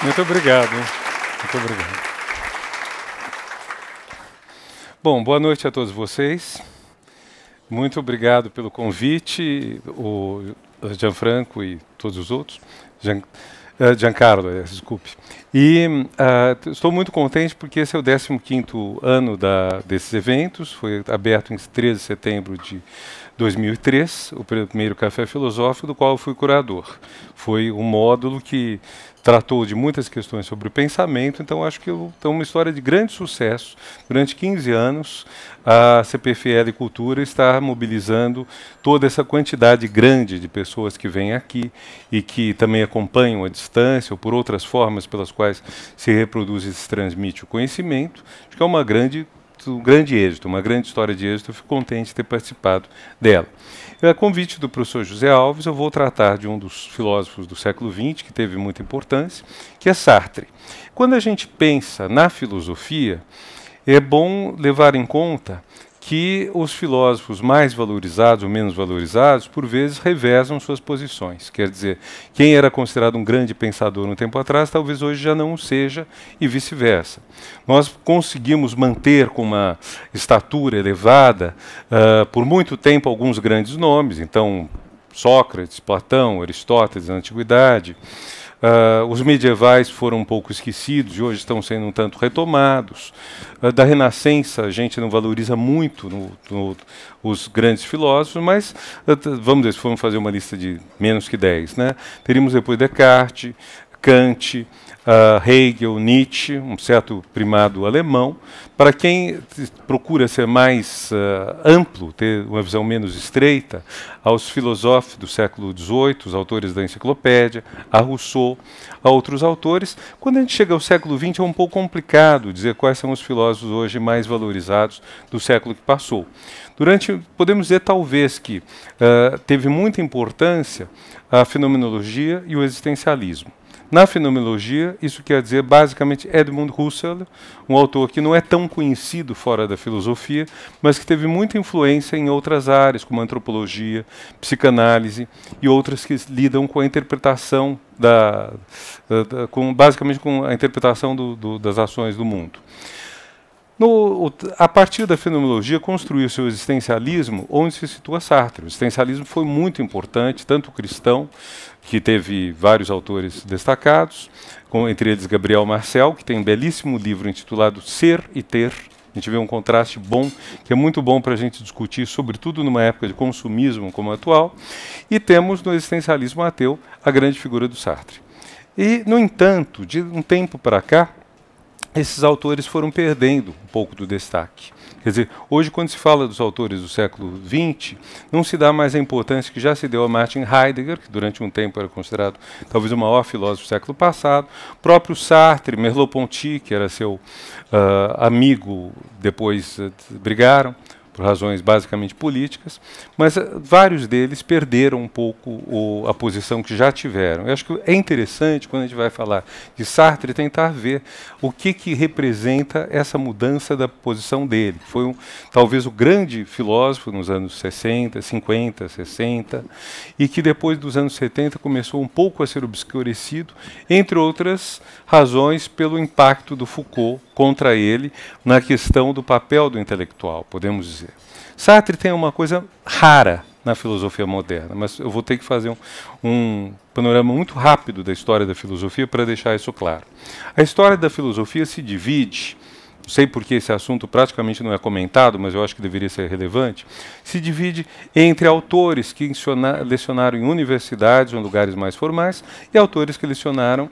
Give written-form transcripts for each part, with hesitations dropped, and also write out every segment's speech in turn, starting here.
Muito obrigado. Muito obrigado. Bom, boa noite a todos vocês. Muito obrigado pelo convite, o Gianfranco e todos os outros. Giancarlo, desculpe. E estou muito contente porque esse é o 15º ano desses eventos. Foi aberto em 13 de setembro de 2003, o primeiro Café Filosófico, do qual eu fui curador. Foi um módulo que tratou de muitas questões sobre o pensamento, então acho que é uma história de grande sucesso. Durante 15 anos, a CPFL Cultura está mobilizando toda essa quantidade grande de pessoas que vêm aqui e que também acompanham à distância ou por outras formas pelas quais se reproduz e se transmite o conhecimento. Acho que é um grande êxito, uma grande história de êxito. Eu fico contente de ter participado dela. A convite do professor José Alves, eu vou tratar de um dos filósofos do século XX, que teve muita importância, que é Sartre. Quando a gente pensa na filosofia, é bom levar em conta que os filósofos mais valorizados ou menos valorizados, por vezes, revezam suas posições. Quer dizer, quem era considerado um grande pensador um tempo atrás, talvez hoje já não o seja, e vice-versa. Nós conseguimos manter com uma estatura elevada, por muito tempo, alguns grandes nomes. Então, Sócrates, Platão, Aristóteles na Antiguidade. Os medievais foram um pouco esquecidos e hoje estão sendo um tanto retomados. Da Renascença a gente não valoriza muito os grandes filósofos, mas vamos dizer, se formos fazer uma lista de menos que 10, né? Teríamos depois Descartes, Kant, Hegel, Nietzsche, um certo primado alemão. Para quem procura ser mais amplo, ter uma visão menos estreita, aos filósofos do século XVIII, os autores da enciclopédia, a Rousseau, a outros autores. Quando a gente chega ao século XX é um pouco complicado dizer quais são os filósofos hoje mais valorizados do século que passou. Podemos dizer talvez que teve muita importância a fenomenologia e o existencialismo. Na fenomenologia, isso quer dizer basicamente Edmund Husserl, um autor que não é tão conhecido fora da filosofia, mas que teve muita influência em outras áreas, como antropologia, psicanálise e outras que lidam com a interpretação basicamente com a interpretação das ações do mundo. A partir da fenomenologia, construiu seu existencialismo, onde se situa Sartre. O existencialismo foi muito importante, tanto cristão, que teve vários autores destacados, entre eles Gabriel Marcel, que tem um belíssimo livro intitulado Ser e Ter. A gente vê um contraste bom, que é muito bom para a gente discutir, sobretudo numa época de consumismo como a atual. E temos no existencialismo ateu a grande figura do Sartre. E, no entanto, de um tempo para cá, esses autores foram perdendo um pouco do destaque. Quer dizer, hoje, quando se fala dos autores do século XX, não se dá mais a importância que já se deu a Martin Heidegger, que durante um tempo era considerado talvez o maior filósofo do século passado, próprio Sartre, Merleau-Ponty, que era seu amigo, depois brigaram por razões basicamente políticas, mas vários deles perderam um pouco a posição que já tiveram. Eu acho que é interessante, quando a gente vai falar de Sartre, tentar ver o que representa essa mudança da posição dele. Foi talvez o grande filósofo nos anos 60, 50, 60, e que depois dos anos 70 começou um pouco a ser obscurecido, entre outras razões pelo impacto do Foucault contra ele na questão do papel do intelectual, podemos dizer. Sartre tem uma coisa rara na filosofia moderna, mas eu vou ter que fazer um panorama muito rápido da história da filosofia para deixar isso claro. A história da filosofia se divide, não sei porque esse assunto praticamente não é comentado, mas eu acho que deveria ser relevante, se divide entre autores que lecionaram em universidades ou em lugares mais formais e autores que lecionaram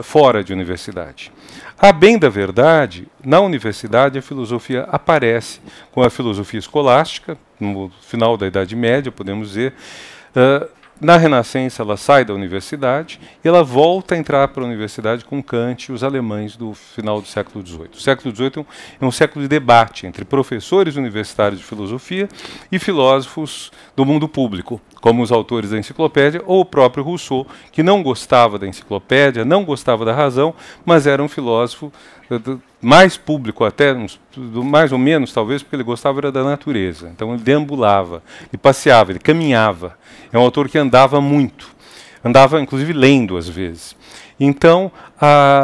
fora de universidade. A bem da verdade, na universidade a filosofia aparece com a filosofia escolástica, no final da Idade Média, podemos dizer. Na Renascença ela sai da universidade e ela volta a entrar para a universidade com Kant e os alemães do final do século XVIII. O século XVIII é um século de debate entre professores universitários de filosofia e filósofos do mundo público, como os autores da enciclopédia ou o próprio Rousseau, que não gostava da enciclopédia, não gostava da razão, mas era um filósofo mais público até, mais ou menos talvez, porque ele gostava era da natureza. Então ele deambulava, ele passeava, ele caminhava. É um autor que andava muito. andava inclusive lendo às vezes. Então,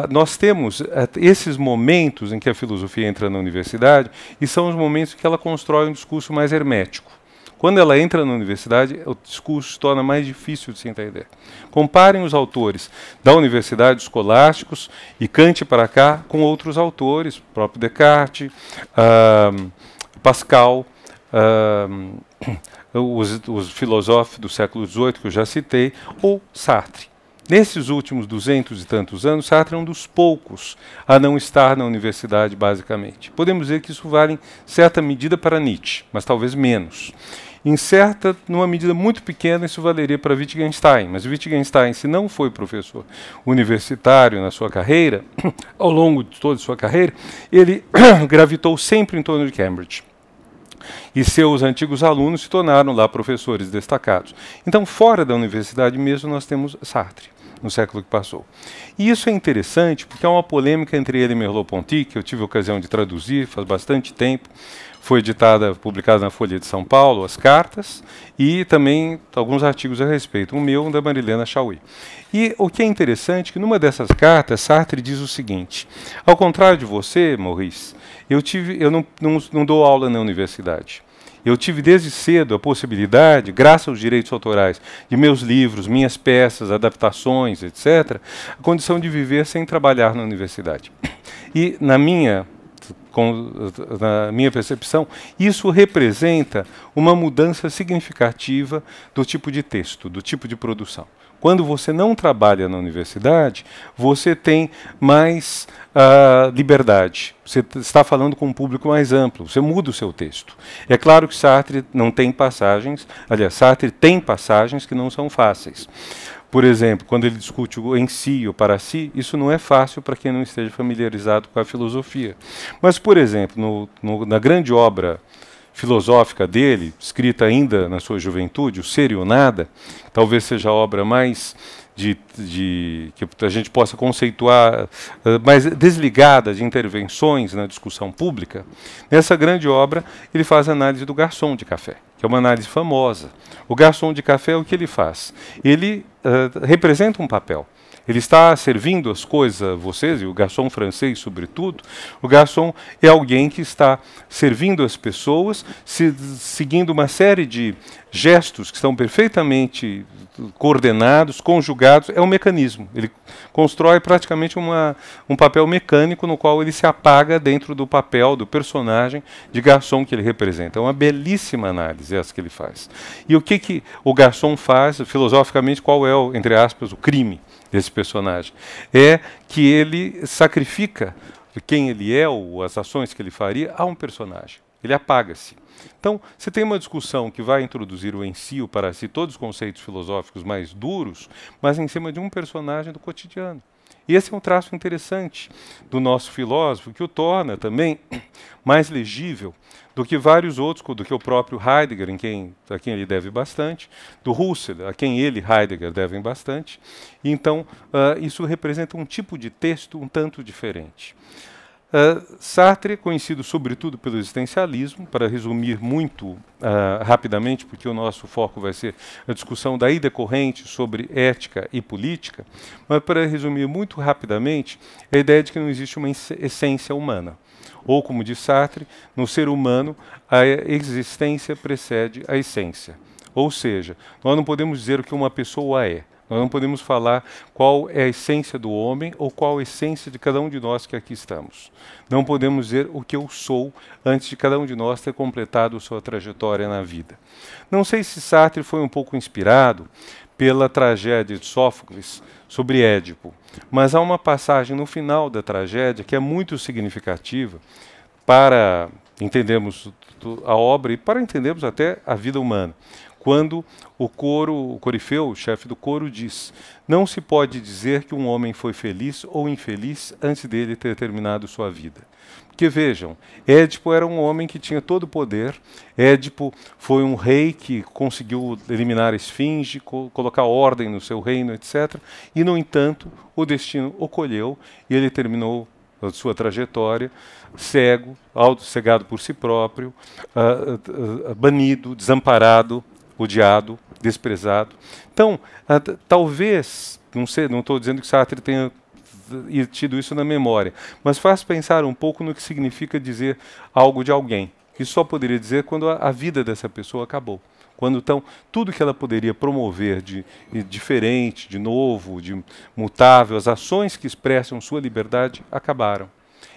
nós temos esses momentos em que a filosofia entra na universidade e são os momentos que ela constrói um discurso mais hermético. Quando ela entra na universidade, o discurso se torna mais difícil de se entender. Comparem os autores da universidade, escolásticos, e Kant para cá, com outros autores, próprio Descartes, Pascal, os filósofos do século XVIII, que eu já citei, ou Sartre. Nesses últimos 200 e tantos anos, Sartre é um dos poucos a não estar na universidade, basicamente. Podemos dizer que isso vale em certa medida para Nietzsche, mas talvez menos. Numa medida muito pequena, isso valeria para Wittgenstein, mas Wittgenstein, se não foi professor universitário na sua carreira, ao longo de toda a sua carreira, ele gravitou sempre em torno de Cambridge. E seus antigos alunos se tornaram lá professores destacados. Então, fora da universidade mesmo, nós temos Sartre, no século que passou. E isso é interessante porque há uma polêmica entre ele e Merleau-Ponty, que eu tive a ocasião de traduzir faz bastante tempo. Foi publicada na Folha de São Paulo, as cartas, e também alguns artigos a respeito, o meu, da Marilena Chauí. E o que é interessante é que numa dessas cartas, Sartre diz o seguinte: ao contrário de você, Maurice, eu não dou aula na universidade. Eu tive desde cedo a possibilidade, graças aos direitos autorais de meus livros, minhas peças, adaptações, etc., a condição de viver sem trabalhar na universidade. E na minha percepção, isso representa uma mudança significativa do tipo de texto, do tipo de produção. Quando você não trabalha na universidade, você tem mais liberdade. Você está falando com um público mais amplo, você muda o seu texto. É claro que Sartre não tem passagens, aliás, Sartre tem passagens que não são fáceis. Por exemplo, quando ele discute o em si ou para si, isso não é fácil para quem não esteja familiarizado com a filosofia. Mas, por exemplo, na grande obra filosófica dele, escrita ainda na sua juventude, O Ser e o Nada, talvez seja a obra mais que a gente possa conceituar mais desligada de intervenções na discussão pública. Nessa grande obra, ele faz a análise do garçom de café, que é uma análise famosa. O garçom de café, o que ele faz? Ele representa um papel. Ele está servindo as coisas a vocês, e o garçom francês, sobretudo. O garçom é alguém que está servindo as pessoas, seguindo uma série de gestos que estão perfeitamente coordenados, conjugados. É um mecanismo. Ele constrói praticamente um papel mecânico no qual ele se apaga dentro do papel, do personagem de garçom que ele representa. É uma belíssima análise essa que ele faz. E o que o garçom faz, filosoficamente, qual é, entre aspas, o crime desse personagem? É que ele sacrifica quem ele é ou as ações que ele faria a um personagem. Ele apaga-se. Então, você tem uma discussão que vai introduzir o em si, o para si, todos os conceitos filosóficos mais duros, mas em cima de um personagem do cotidiano. E esse é um traço interessante do nosso filósofo, que o torna também mais legível do que vários outros, do que o próprio Heidegger, a quem ele deve bastante, do Husserl, a quem ele, Heidegger, devem bastante. E então, isso representa um tipo de texto um tanto diferente. Sartre é conhecido sobretudo pelo existencialismo, para resumir muito rapidamente, porque o nosso foco vai ser a discussão daí decorrente sobre ética e política, mas para resumir muito rapidamente, a ideia de que não existe uma essência humana. Ou, como diz Sartre, no ser humano, a existência precede a essência. Ou seja, nós não podemos dizer o que uma pessoa é. Nós não podemos falar qual é a essência do homem ou qual a essência de cada um de nós que aqui estamos. Não podemos dizer o que eu sou antes de cada um de nós ter completado sua trajetória na vida. Não sei se Sartre foi um pouco inspirado pela tragédia de Sófocles sobre Édipo, mas há uma passagem no final da tragédia que é muito significativa para entendermos a obra e para entendermos até a vida humana. Quando o Corifeu, o chefe do coro, diz: não se pode dizer que um homem foi feliz ou infeliz antes dele ter terminado sua vida. Porque vejam, Édipo era um homem que tinha todo o poder, Édipo foi um rei que conseguiu eliminar a esfinge, colocar ordem no seu reino, etc. E, no entanto, o destino o colheu e ele terminou a sua trajetória cego, cegado por si próprio, banido, desamparado, odiado, desprezado. Então, talvez, não estou dizendo que Sartre tenha tido isso na memória, mas faz pensar um pouco no que significa dizer algo de alguém. Isso só poderia dizer quando a vida dessa pessoa acabou. Quando então tudo que ela poderia promover de diferente, de novo, de mutável, as ações que expressam sua liberdade acabaram.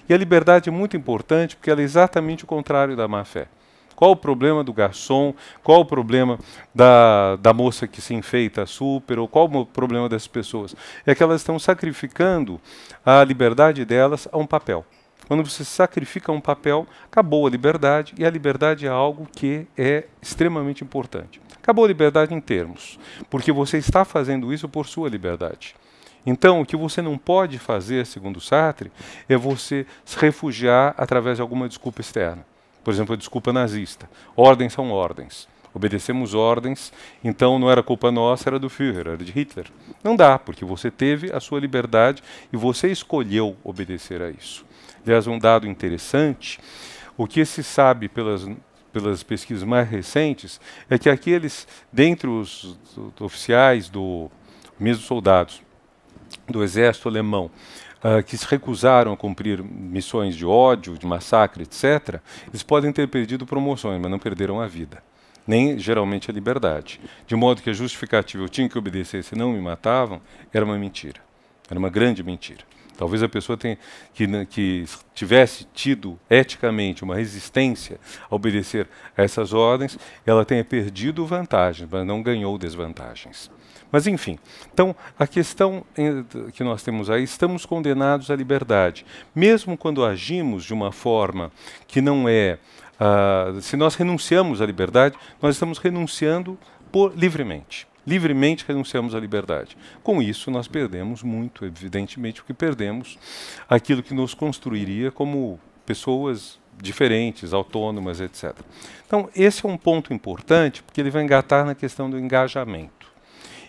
E a liberdade é muito importante porque ela é exatamente o contrário da má-fé. Qual o problema do garçom? Qual o problema da moça que se enfeita super? Ou qual o problema dessas pessoas? É que elas estão sacrificando a liberdade delas a um papel. Quando você sacrifica um papel, acabou a liberdade, e a liberdade é algo que é extremamente importante. Acabou a liberdade em termos, porque você está fazendo isso por sua liberdade. Então, o que você não pode fazer, segundo Sartre, é você se refugiar através de alguma desculpa externa. Por exemplo, a desculpa nazista. Ordens são ordens. Obedecemos ordens, então não era culpa nossa, era do Führer, era de Hitler. Não dá, porque você teve a sua liberdade e você escolheu obedecer a isso. Aliás, um dado interessante, o que se sabe pelas pesquisas mais recentes é que aqueles, dentre os oficiais, mesmo soldados do exército alemão, que se recusaram a cumprir missões de ódio, de massacre, etc., eles podem ter perdido promoções, mas não perderam a vida, nem geralmente a liberdade. De modo que a justificativa, eu tinha que obedecer, se não me matavam, era uma mentira, era uma grande mentira. Talvez a pessoa que tivesse tido eticamente uma resistência a obedecer a essas ordens, ela tenha perdido vantagens, mas não ganhou desvantagens. Mas, enfim, então, a questão que nós temos aí, estamos condenados à liberdade. Mesmo quando agimos de uma forma que não é... se nós renunciamos à liberdade, nós estamos renunciando livremente. Livremente renunciamos à liberdade. Com isso, nós perdemos muito, evidentemente, porque perdemos aquilo que nos construiria como pessoas diferentes, autônomas, etc. Então, esse é um ponto importante, porque ele vai engatar na questão do engajamento.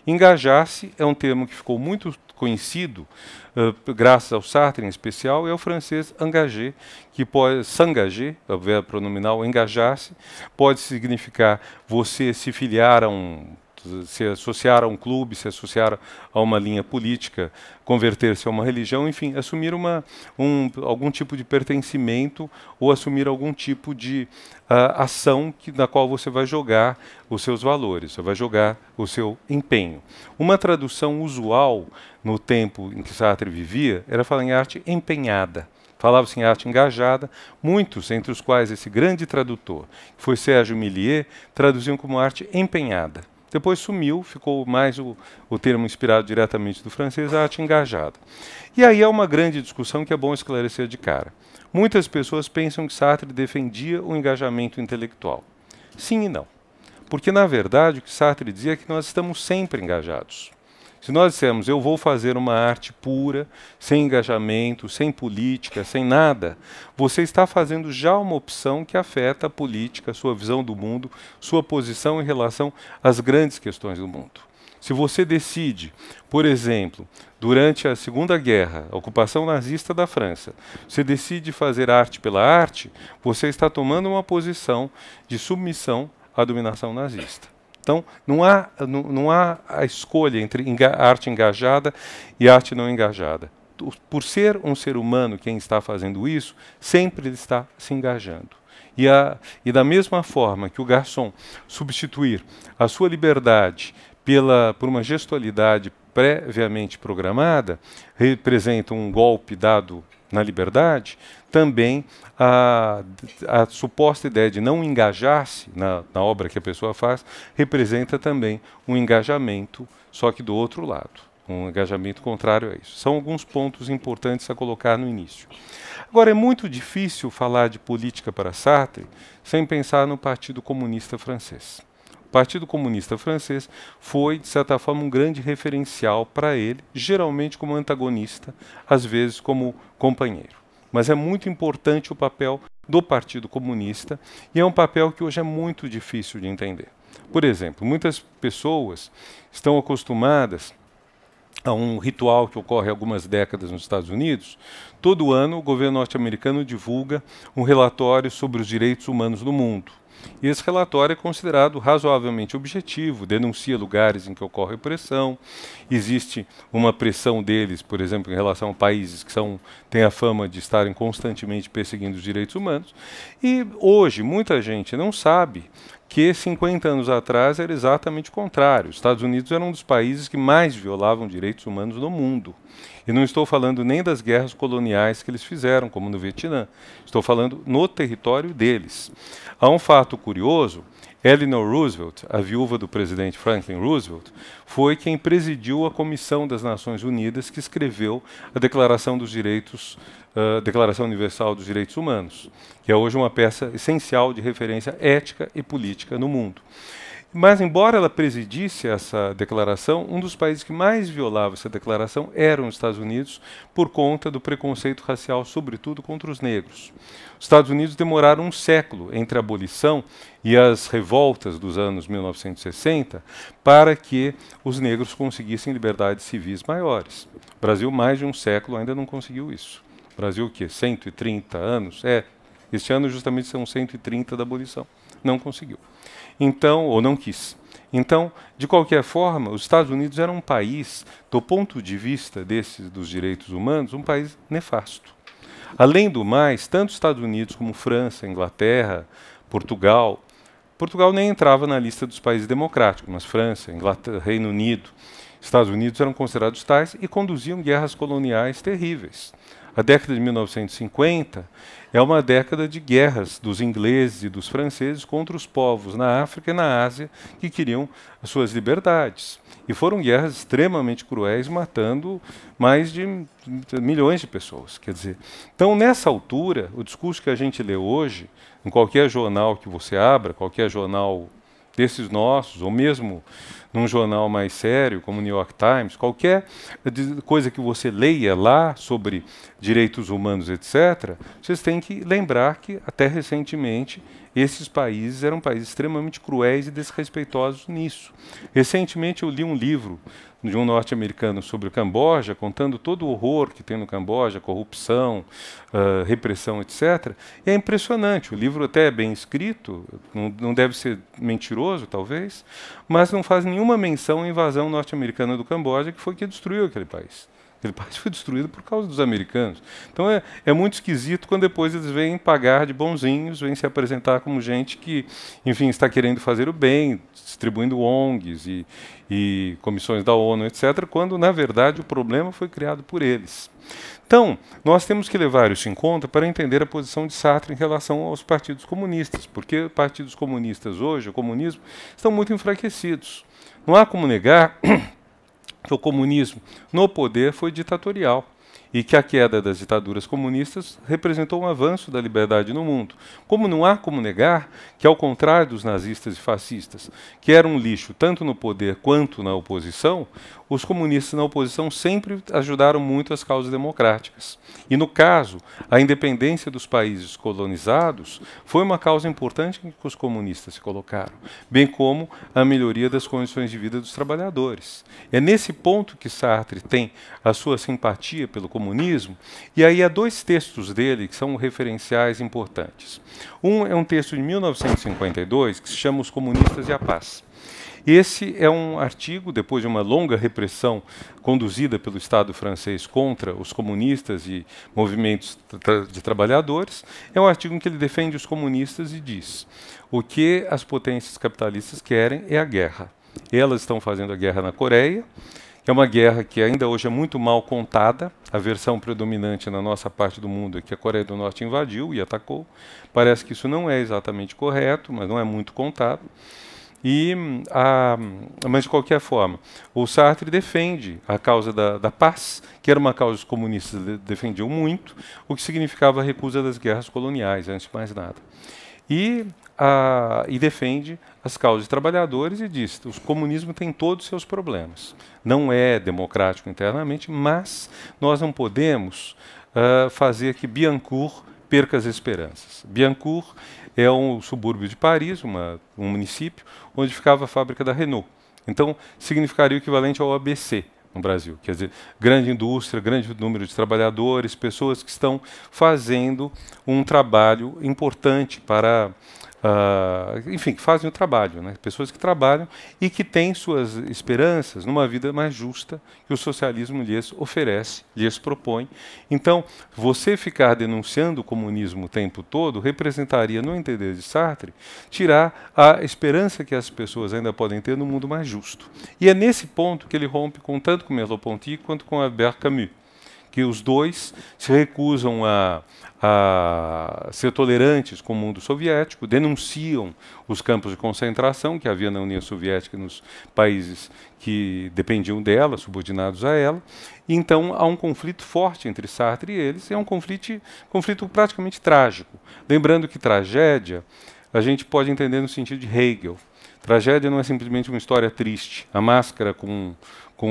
Engajar-se é um termo que ficou muito conhecido, graças ao Sartre em especial, e ao francês engagé, que pode s'engager, o verbo pronominal engajar-se, pode significar você se filiar a se associar a um clube, se associar a uma linha política, converter-se a uma religião, enfim, assumir algum tipo de pertencimento ou assumir algum tipo de ação na qual você vai jogar os seus valores, você vai jogar o seu empenho. Uma tradução usual no tempo em que Sartre vivia era falar em arte empenhada. Falava-se em arte engajada, muitos, entre os quais esse grande tradutor, que foi Sérgio Millier, traduziam como arte empenhada. Depois sumiu, ficou mais o termo inspirado diretamente do francês, a arte engajada. E aí é uma grande discussão que é bom esclarecer de cara. Muitas pessoas pensam que Sartre defendia o engajamento intelectual. Sim e não. Porque, na verdade, o que Sartre dizia é que nós estamos sempre engajados. Se nós dissermos, eu vou fazer uma arte pura, sem engajamento, sem política, sem nada, você está fazendo já uma opção que afeta a política, a sua visão do mundo, sua posição em relação às grandes questões do mundo. Se você decide, por exemplo, durante a Segunda Guerra, a ocupação nazista da França, você decide fazer arte pela arte, você está tomando uma posição de submissão à dominação nazista. Então, não há a escolha entre arte engajada e arte não engajada. Por ser um ser humano quem está fazendo isso, sempre ele está se engajando. E da mesma forma que o garçom substituir a sua liberdade por uma gestualidade previamente programada, representa um golpe dado na liberdade, também a suposta ideia de não engajar-se na obra que a pessoa faz representa também um engajamento, só que do outro lado, um engajamento contrário a isso. São alguns pontos importantes a colocar no início. Agora, é muito difícil falar de política para Sartre sem pensar no Partido Comunista Francês. O Partido Comunista Francês foi, de certa forma, um grande referencial para ele, geralmente como antagonista, às vezes como companheiro. Mas é muito importante o papel do Partido Comunista e é um papel que hoje é muito difícil de entender. Por exemplo, muitas pessoas estão acostumadas há um ritual que ocorre há algumas décadas nos Estados Unidos. Todo ano, o governo norte-americano divulga um relatório sobre os direitos humanos no mundo. E esse relatório é considerado razoavelmente objetivo, denuncia lugares em que ocorre pressão, existe uma pressão deles, por exemplo, em relação a países que têm a fama de estarem constantemente perseguindo os direitos humanos. E hoje, muita gente não sabe que 50 anos atrás era exatamente o contrário. Os Estados Unidos eram um dos países que mais violavam direitos humanos no mundo. E não estou falando nem das guerras coloniais que eles fizeram, como no Vietnã. Estou falando no território deles. Há um fato curioso: Eleanor Roosevelt, a viúva do presidente Franklin Roosevelt, foi quem presidiu a Comissão das Nações Unidas que escreveu a Declaração Declaração Universal dos Direitos Humanos, que é hoje uma peça essencial de referência ética e política no mundo. Mas, embora ela presidisse essa declaração, um dos países que mais violava essa declaração eram os Estados Unidos, por conta do preconceito racial, sobretudo contra os negros. Os Estados Unidos demoraram um século entre a abolição e as revoltas dos anos 1960 para que os negros conseguissem liberdades civis maiores. O Brasil, mais de um século, ainda não conseguiu isso. O Brasil, o quê? 130 anos? Este ano justamente são 130 da abolição. Não conseguiu. Então, ou não quis. Então, de qualquer forma, os Estados Unidos eram um país, do ponto de vista dos direitos humanos, um país nefasto. Além do mais, tanto os Estados Unidos como França, Inglaterra, Portugal nem entrava na lista dos países democráticos, mas França, Inglaterra, Reino Unido, Estados Unidos eram considerados tais e conduziam guerras coloniais terríveis. A década de 1950 é uma década de guerras dos ingleses e dos franceses contra os povos na África e na Ásia que queriam as suas liberdades. E foram guerras extremamente cruéis, matando mais de milhões de pessoas. Quer dizer, então, nessa altura, o discurso que a gente lê hoje, em qualquer jornal que você abra, qualquer jornal desses nossos, ou mesmo num jornal mais sério, como o New York Times, qualquer coisa que você leia lá sobre direitos humanos, etc., vocês têm que lembrar que, até recentemente, esses países eram países extremamente cruéis e desrespeitosos nisso. Recentemente eu li um livro de um norte-americano sobre o Camboja, contando todo o horror que tem no Camboja, corrupção, repressão, etc. E é impressionante, o livro até é bem escrito, não deve ser mentiroso, talvez, mas não faz nenhuma menção à invasão norte-americana do Camboja, que foi que destruiu aquele país. Aquele país foi destruído por causa dos americanos. Então é muito esquisito quando depois eles vêm pagar de bonzinhos, vêm se apresentar como gente que, enfim, está querendo fazer o bem, distribuindo ONGs e comissões da ONU, etc., quando, na verdade, o problema foi criado por eles. Então, nós temos que levar isso em conta para entender a posição de Sartre em relação aos partidos comunistas, porque partidos comunistas hoje, o comunismo, estão muito enfraquecidos. Não há como negar que o comunismo no poder foi ditatorial e que a queda das ditaduras comunistas representou um avanço da liberdade no mundo. Como não há como negar que, ao contrário dos nazistas e fascistas, que eram um lixo tanto no poder quanto na oposição, os comunistas na oposição sempre ajudaram muito as causas democráticas. E, no caso, a independência dos países colonizados foi uma causa importante em que os comunistas se colocaram, bem como a melhoria das condições de vida dos trabalhadores. É nesse ponto que Sartre tem a sua simpatia pelo comunismo, e aí há dois textos dele que são referenciais importantes. Um é um texto de 1952 que se chama Os Comunistas e a Paz. Esse é um artigo, depois de uma longa repressão conduzida pelo Estado francês contra os comunistas e movimentos de trabalhadores, é um artigo em que ele defende os comunistas e diz: o que as potências capitalistas querem é a guerra. Elas estão fazendo a guerra na Coreia, que é uma guerra que ainda hoje é muito mal contada. A versão predominante na nossa parte do mundo é que a Coreia do Norte invadiu e atacou. Parece que isso não é exatamente correto, mas não é muito contado. Mas, de qualquer forma, o Sartre defende a causa da paz, que era uma causa que os comunistas defendiam muito, o que significava a recusa das guerras coloniais, antes de mais nada. E defende as causas de trabalhadores e diz que o comunismo tem todos os seus problemas. Não é democrático internamente, mas nós não podemos fazer que Billancourt perca as esperanças. Billancourt é um subúrbio de Paris, um município, onde ficava a fábrica da Renault. Então, significaria o equivalente ao ABC no Brasil. Quer dizer, grande indústria, grande número de trabalhadores, pessoas que estão fazendo um trabalho importante para... enfim, que fazem o trabalho, né? Pessoas que trabalham e que têm suas esperanças numa vida mais justa que o socialismo lhes oferece, lhes propõe. Então, você ficar denunciando o comunismo o tempo todo representaria, no entender de Sartre, tirar a esperança que as pessoas ainda podem ter no mundo mais justo. E é nesse ponto que ele rompe tanto com Merleau-Ponty quanto com Albert Camus, que os dois se recusam a ser tolerantes com o mundo soviético, denunciam os campos de concentração que havia na União Soviética nos países que dependiam dela, subordinados a ela. E então há um conflito forte entre Sartre e eles, e é um conflito praticamente trágico. Lembrando que tragédia a gente pode entender no sentido de Hegel. Tragédia não é simplesmente uma história triste, a máscara com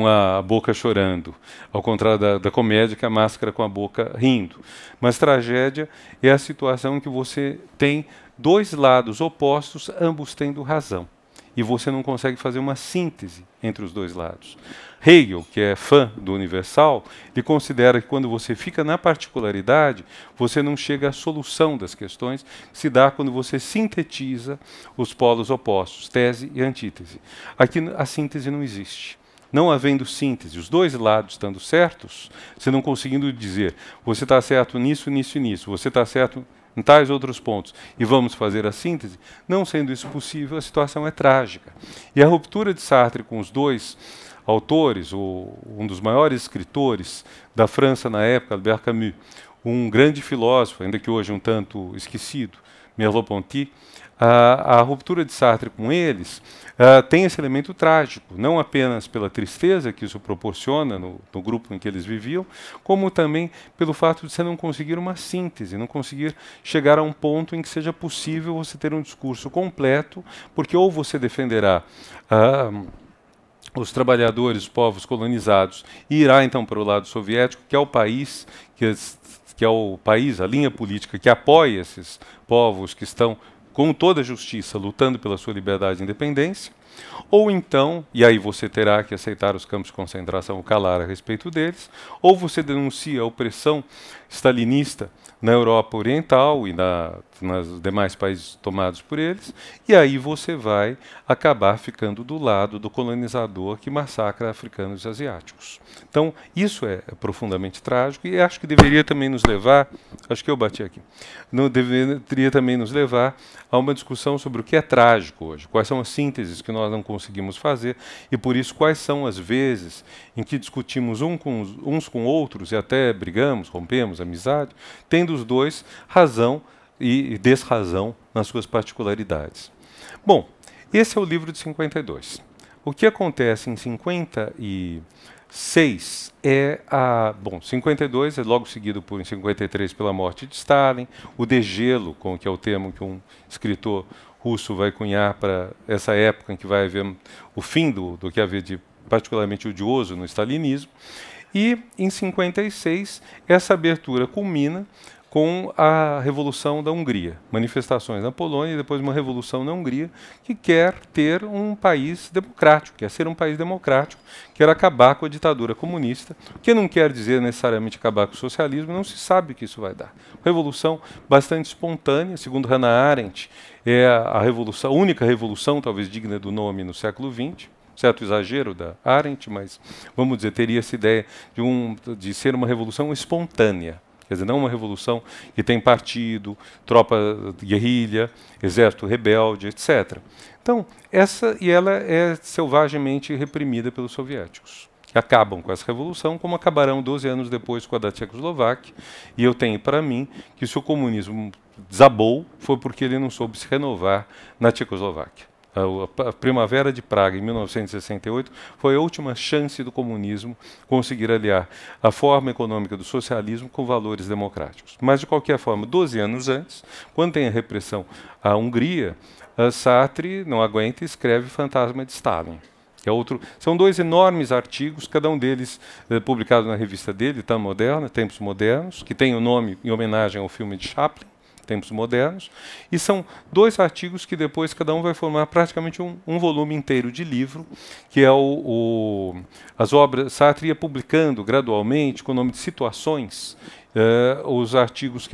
a boca chorando, ao contrário da comédia, que é a máscara com a boca rindo. Mas tragédia é a situação em que você tem dois lados opostos, ambos tendo razão. E você não consegue fazer uma síntese entre os dois lados. Hegel, que é fã do universal, ele considera que quando você fica na particularidade, você não chega à solução das questões, que se dá quando você sintetiza os polos opostos, tese e antítese. Aqui a síntese não existe. Não havendo síntese, os dois lados estando certos, você não conseguindo dizer, você está certo nisso, nisso e nisso, você está certo em tais outros pontos, e vamos fazer a síntese, não sendo isso possível, a situação é trágica. E a ruptura de Sartre com os dois autores, um dos maiores escritores da França na época, Albert Camus, um grande filósofo, ainda que hoje um tanto esquecido, Merleau-Ponty, a ruptura de Sartre com eles tem esse elemento trágico, não apenas pela tristeza que isso proporciona no grupo em que eles viviam, como também pelo fato de você não conseguir uma síntese, não conseguir chegar a um ponto em que seja possível você ter um discurso completo, porque ou você defenderá os trabalhadores, os povos colonizados, e irá então para o lado soviético, que é o país a linha política que apoia esses povos que estão com toda a justiça, lutando pela sua liberdade e independência, ou então, e aí você terá que aceitar os campos de concentração ou calar a respeito deles, ou você denuncia a opressão stalinista na Europa Oriental e nos demais países tomados por eles, e aí você vai acabar ficando do lado do colonizador que massacra africanos e asiáticos. Então, isso é profundamente trágico e acho que deveria também nos levar, acho que eu bati aqui, deveria também nos levar a uma discussão sobre o que é trágico hoje, quais são as sínteses que nós não conseguimos fazer e, por isso, quais são as vezes em que discutimos uns com outros e até brigamos, rompemos amizade, tendo os dois razão e desrazão nas suas particularidades. Bom, esse é o livro de 52. O que acontece em 56 Bom, 52 é logo seguido em 53 pela morte de Stalin, o degelo, que é o termo que um escritor russo vai cunhar para essa época em que vai haver o fim do que havia de particularmente odioso no stalinismo, e em 56 essa abertura culmina com a Revolução da Hungria, manifestações na Polônia e depois uma revolução na Hungria que quer ter um país democrático, quer ser um país democrático, quer acabar com a ditadura comunista, que não quer dizer necessariamente acabar com o socialismo, não se sabe o que isso vai dar. Revolução bastante espontânea, segundo Hannah Arendt, é a única revolução talvez digna do nome no século XX, certo exagero da Arendt, mas vamos dizer, teria essa ideia de ser uma revolução espontânea. Quer dizer, não uma revolução que tem partido, tropa de guerrilha, exército rebelde, etc. Então, ela é selvagemente reprimida pelos soviéticos, que acabam com essa revolução, como acabarão 12 anos depois com a da Tchecoslováquia. E eu tenho para mim que se o comunismo desabou, foi porque ele não soube se renovar na Tchecoslováquia. A Primavera de Praga, em 1968, foi a última chance do comunismo conseguir aliar a forma econômica do socialismo com valores democráticos. Mas, de qualquer forma, 12 anos antes, quando tem a repressão à Hungria, Sartre não aguenta e escreve Fantasma de Stalin. São dois enormes artigos, cada um deles publicado na revista dele, Tempos Modernos, que tem o nome em homenagem ao filme de Chaplin, tempos modernos, e são 2 artigos que depois cada um vai formar praticamente um volume inteiro de livro, que é as obras. Sartre ia publicando gradualmente, com o nome de Situações, os artigos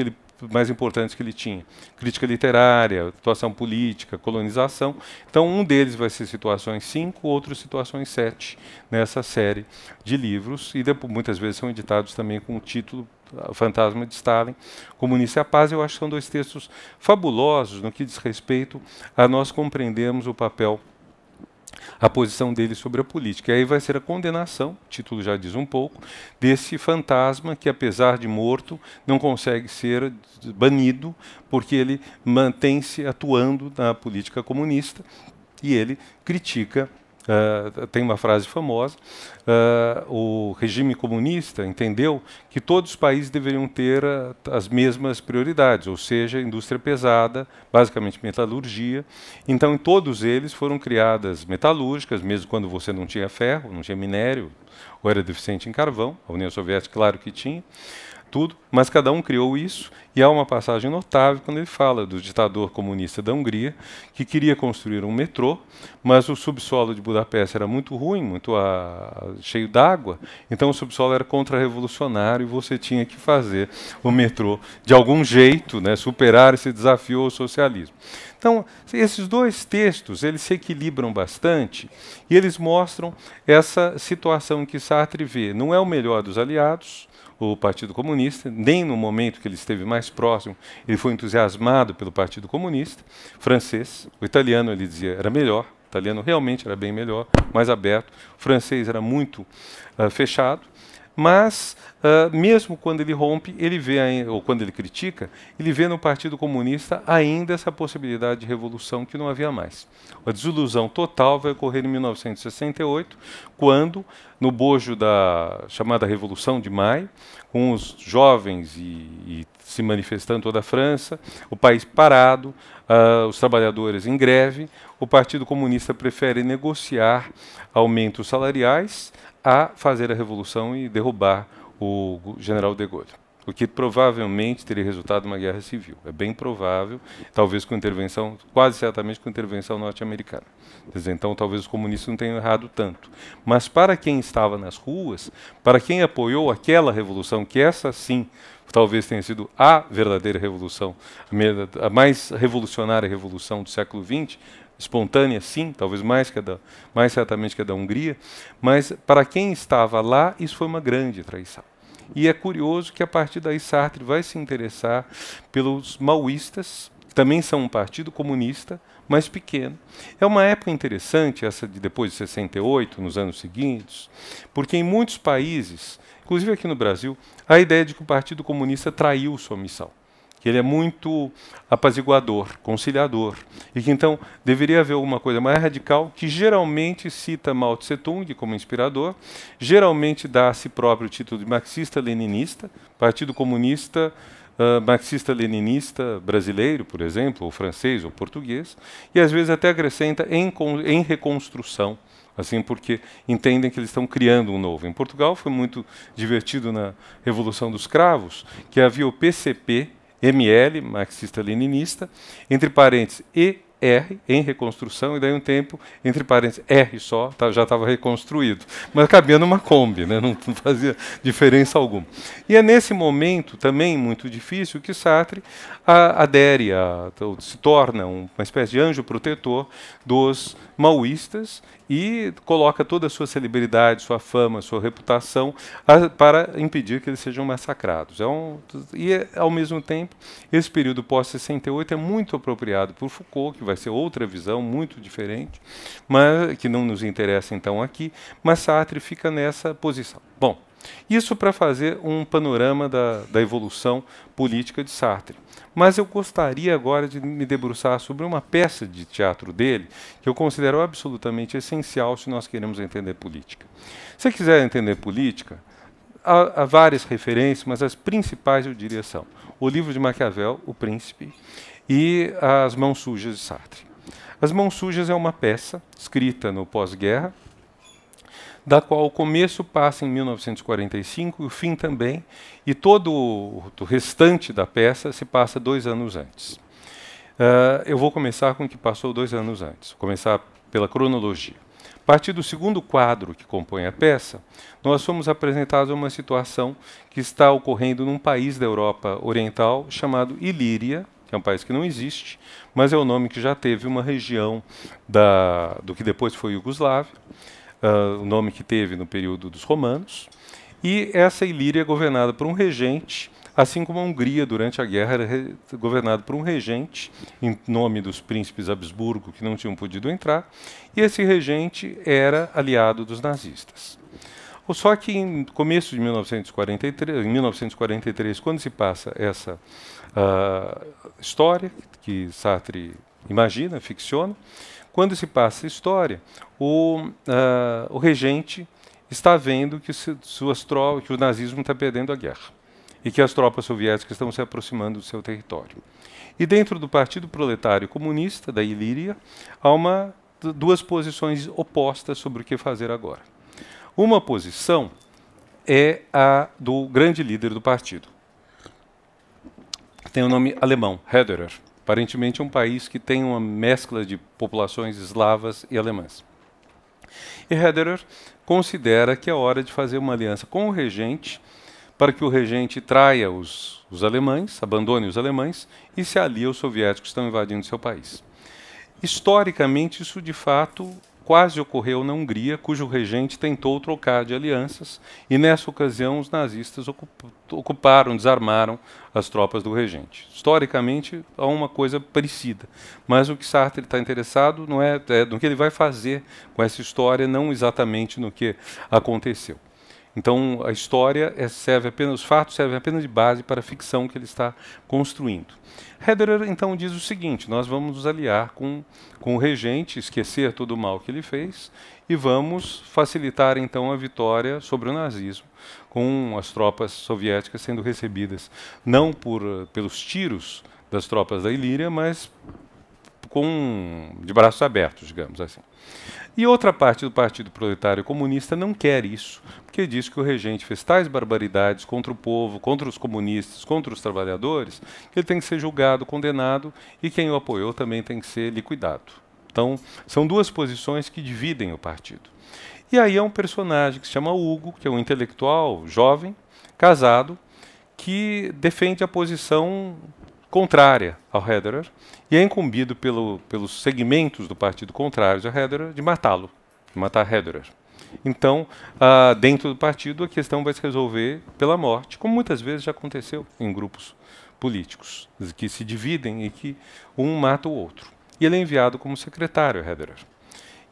mais importantes que ele tinha. Crítica literária, situação política, colonização. Então, um deles vai ser Situações 5, outro Situações 7, nessa série de livros, e depois, muitas vezes são editados também com o título O Fantasma de Stalin, Comunista e a Paz. Eu acho que são 2 textos fabulosos no que diz respeito a nós compreendermos o papel, a posição dele sobre a política. E aí vai ser a condenação, o título já diz um pouco, desse fantasma que, apesar de morto, não consegue ser banido, porque ele mantém-se atuando na política comunista, e ele critica. Tem uma frase famosa: o regime comunista entendeu que todos os países deveriam ter as mesmas prioridades, ou seja, indústria pesada, basicamente metalurgia. Então, em todos eles foram criadas metalúrgicas, mesmo quando você não tinha ferro, não tinha minério, ou era deficiente em carvão. A União Soviética, claro que tinha tudo, mas cada um criou isso, e há uma passagem notável quando ele fala do ditador comunista da Hungria, que queria construir um metrô, mas o subsolo de Budapeste era muito ruim, muito cheio d'água, então o subsolo era contra-revolucionário e você tinha que fazer o metrô de algum jeito, né, superar esse desafio ao socialismo. Então, esses 2 textos, eles se equilibram bastante, e eles mostram essa situação que Sartre vê. Não é o melhor dos aliados, o Partido Comunista, nem no momento que ele esteve mais próximo, ele foi entusiasmado pelo Partido Comunista francês. O italiano, ele dizia, era melhor. O italiano realmente era bem melhor, mais aberto. O francês era muito fechado. Mas, mesmo quando ele rompe, ele vê, ou quando ele critica, ele vê no Partido Comunista ainda essa possibilidade de revolução que não havia mais. A desilusão total vai ocorrer em 1968, quando, no bojo da chamada Revolução de Maio, com os jovens e se manifestando toda a França, o país parado, os trabalhadores em greve, o Partido Comunista prefere negociar aumentos salariais a fazer a revolução e derrubar o general de Gaulle, o que provavelmente teria resultado em uma guerra civil. É bem provável, talvez com intervenção, quase certamente com intervenção norte-americana. Então, talvez os comunistas não tenham errado tanto. Mas para quem estava nas ruas, para quem apoiou aquela revolução, que essa sim talvez tenha sido a verdadeira revolução, a mais revolucionária revolução do século XX, espontânea, sim, talvez mais certamente que a da Hungria, mas para quem estava lá, isso foi uma grande traição. E é curioso que a partir daí Sartre vai se interessar pelos maoístas, que também são um partido comunista, mas pequeno. É uma época interessante, essa de depois de 68, nos anos seguintes, porque em muitos países, inclusive aqui no Brasil, há a ideia de que o Partido Comunista traiu sua missão, que ele é muito apaziguador, conciliador, e que então deveria haver alguma coisa mais radical, que geralmente cita Mao Tse-tung como inspirador, geralmente dá a si próprio o título de marxista-leninista, Partido Comunista marxista-leninista brasileiro, por exemplo, ou francês ou português, e às vezes até acrescenta em reconstrução, assim, porque entendem que eles estão criando um novo. Em Portugal foi muito divertido na Revolução dos Cravos, que havia o PCP, ML, marxista-leninista, entre parênteses, ER, em reconstrução, e daí um tempo, entre parênteses, R só, já estava reconstruído. Mas cabia numa Kombi, né? Não fazia diferença alguma. E é nesse momento, também muito difícil, que Sartre adere, se torna uma espécie de anjo protetor dos maoístas e coloca toda a sua celebridade, sua fama, sua reputação para impedir que eles sejam massacrados. Ao mesmo tempo, esse período pós-68 é muito apropriado por Foucault, que vai ser outra visão muito diferente, mas que não nos interessa então aqui, mas Sartre fica nessa posição. Bom, isso para fazer um panorama da evolução política de Sartre. Mas eu gostaria agora de me debruçar sobre uma peça de teatro dele que eu considero absolutamente essencial se nós queremos entender política. Se você quiser entender política, há várias referências, mas as principais eu diria são o livro de Maquiavel, O Príncipe, e As Mãos Sujas de Sartre. As Mãos Sujas é uma peça escrita no pós-guerra, da qual o começo passa em 1945 e o fim também, e todo o restante da peça se passa 2 anos antes. Eu vou começar com o que passou 2 anos antes, vou começar pela cronologia. A partir do segundo quadro que compõe a peça, nós somos apresentados a uma situação que está ocorrendo num país da Europa Oriental chamado Ilíria, que é um país que não existe, mas é o nome que já teve uma região do que depois foi Iugoslávia, o nome que teve no período dos romanos, e essa Ilíria é governada por um regente, assim como a Hungria, durante a guerra, era governada por um regente, em nome dos príncipes Habsburgo, que não tinham podido entrar, e esse regente era aliado dos nazistas. Só que em começo de 1943, quando se passa essa história que Sartre imagina, ficciona, quando se passa essa história, o regente está vendo que que o nazismo está perdendo a guerra e que as tropas soviéticas estão se aproximando do seu território. E dentro do Partido Proletário Comunista da Ilíria há duas posições opostas sobre o que fazer agora. Uma posição é a do grande líder do partido. Tem o nome alemão, Hederer. Aparentemente é um país que tem uma mescla de populações eslavas e alemãs. E Hederer considera que é hora de fazer uma aliança com o regente para que o regente traia os alemães, abandone os alemães e se alie aos soviéticos que estão invadindo seu país. Historicamente, isso de fato quase ocorreu na Hungria, cujo regente tentou trocar de alianças, e nessa ocasião os nazistas desarmaram as tropas do regente. Historicamente, há uma coisa parecida, mas o que Sartre está interessado não é no que ele vai fazer com essa história, não exatamente no que aconteceu. Então, a história os fatos servem apenas de base para a ficção que ele está construindo. Hederer, então, diz o seguinte: nós vamos nos aliar com o regente, esquecer todo o mal que ele fez, e vamos facilitar, então, a vitória sobre o nazismo, com as tropas soviéticas sendo recebidas não pelos tiros das tropas da Ilíria, mas de braços abertos, digamos assim. E outra parte do Partido Proletário Comunista não quer isso, porque diz que o regente fez tais barbaridades contra o povo, contra os comunistas, contra os trabalhadores, que ele tem que ser julgado, condenado, e quem o apoiou também tem que ser liquidado. Então, são duas posições que dividem o partido. E aí é um personagem que se chama Hugo, que é um intelectual jovem, casado, que defende a posição contrária ao Hederer, e é incumbido pelos segmentos do partido contrários a Hederer de matá-lo, de matar Hederer. Então, dentro do partido, a questão vai se resolver pela morte, como muitas vezes já aconteceu em grupos políticos, que se dividem e que um mata o outro. E ele é enviado como secretário a Hederer.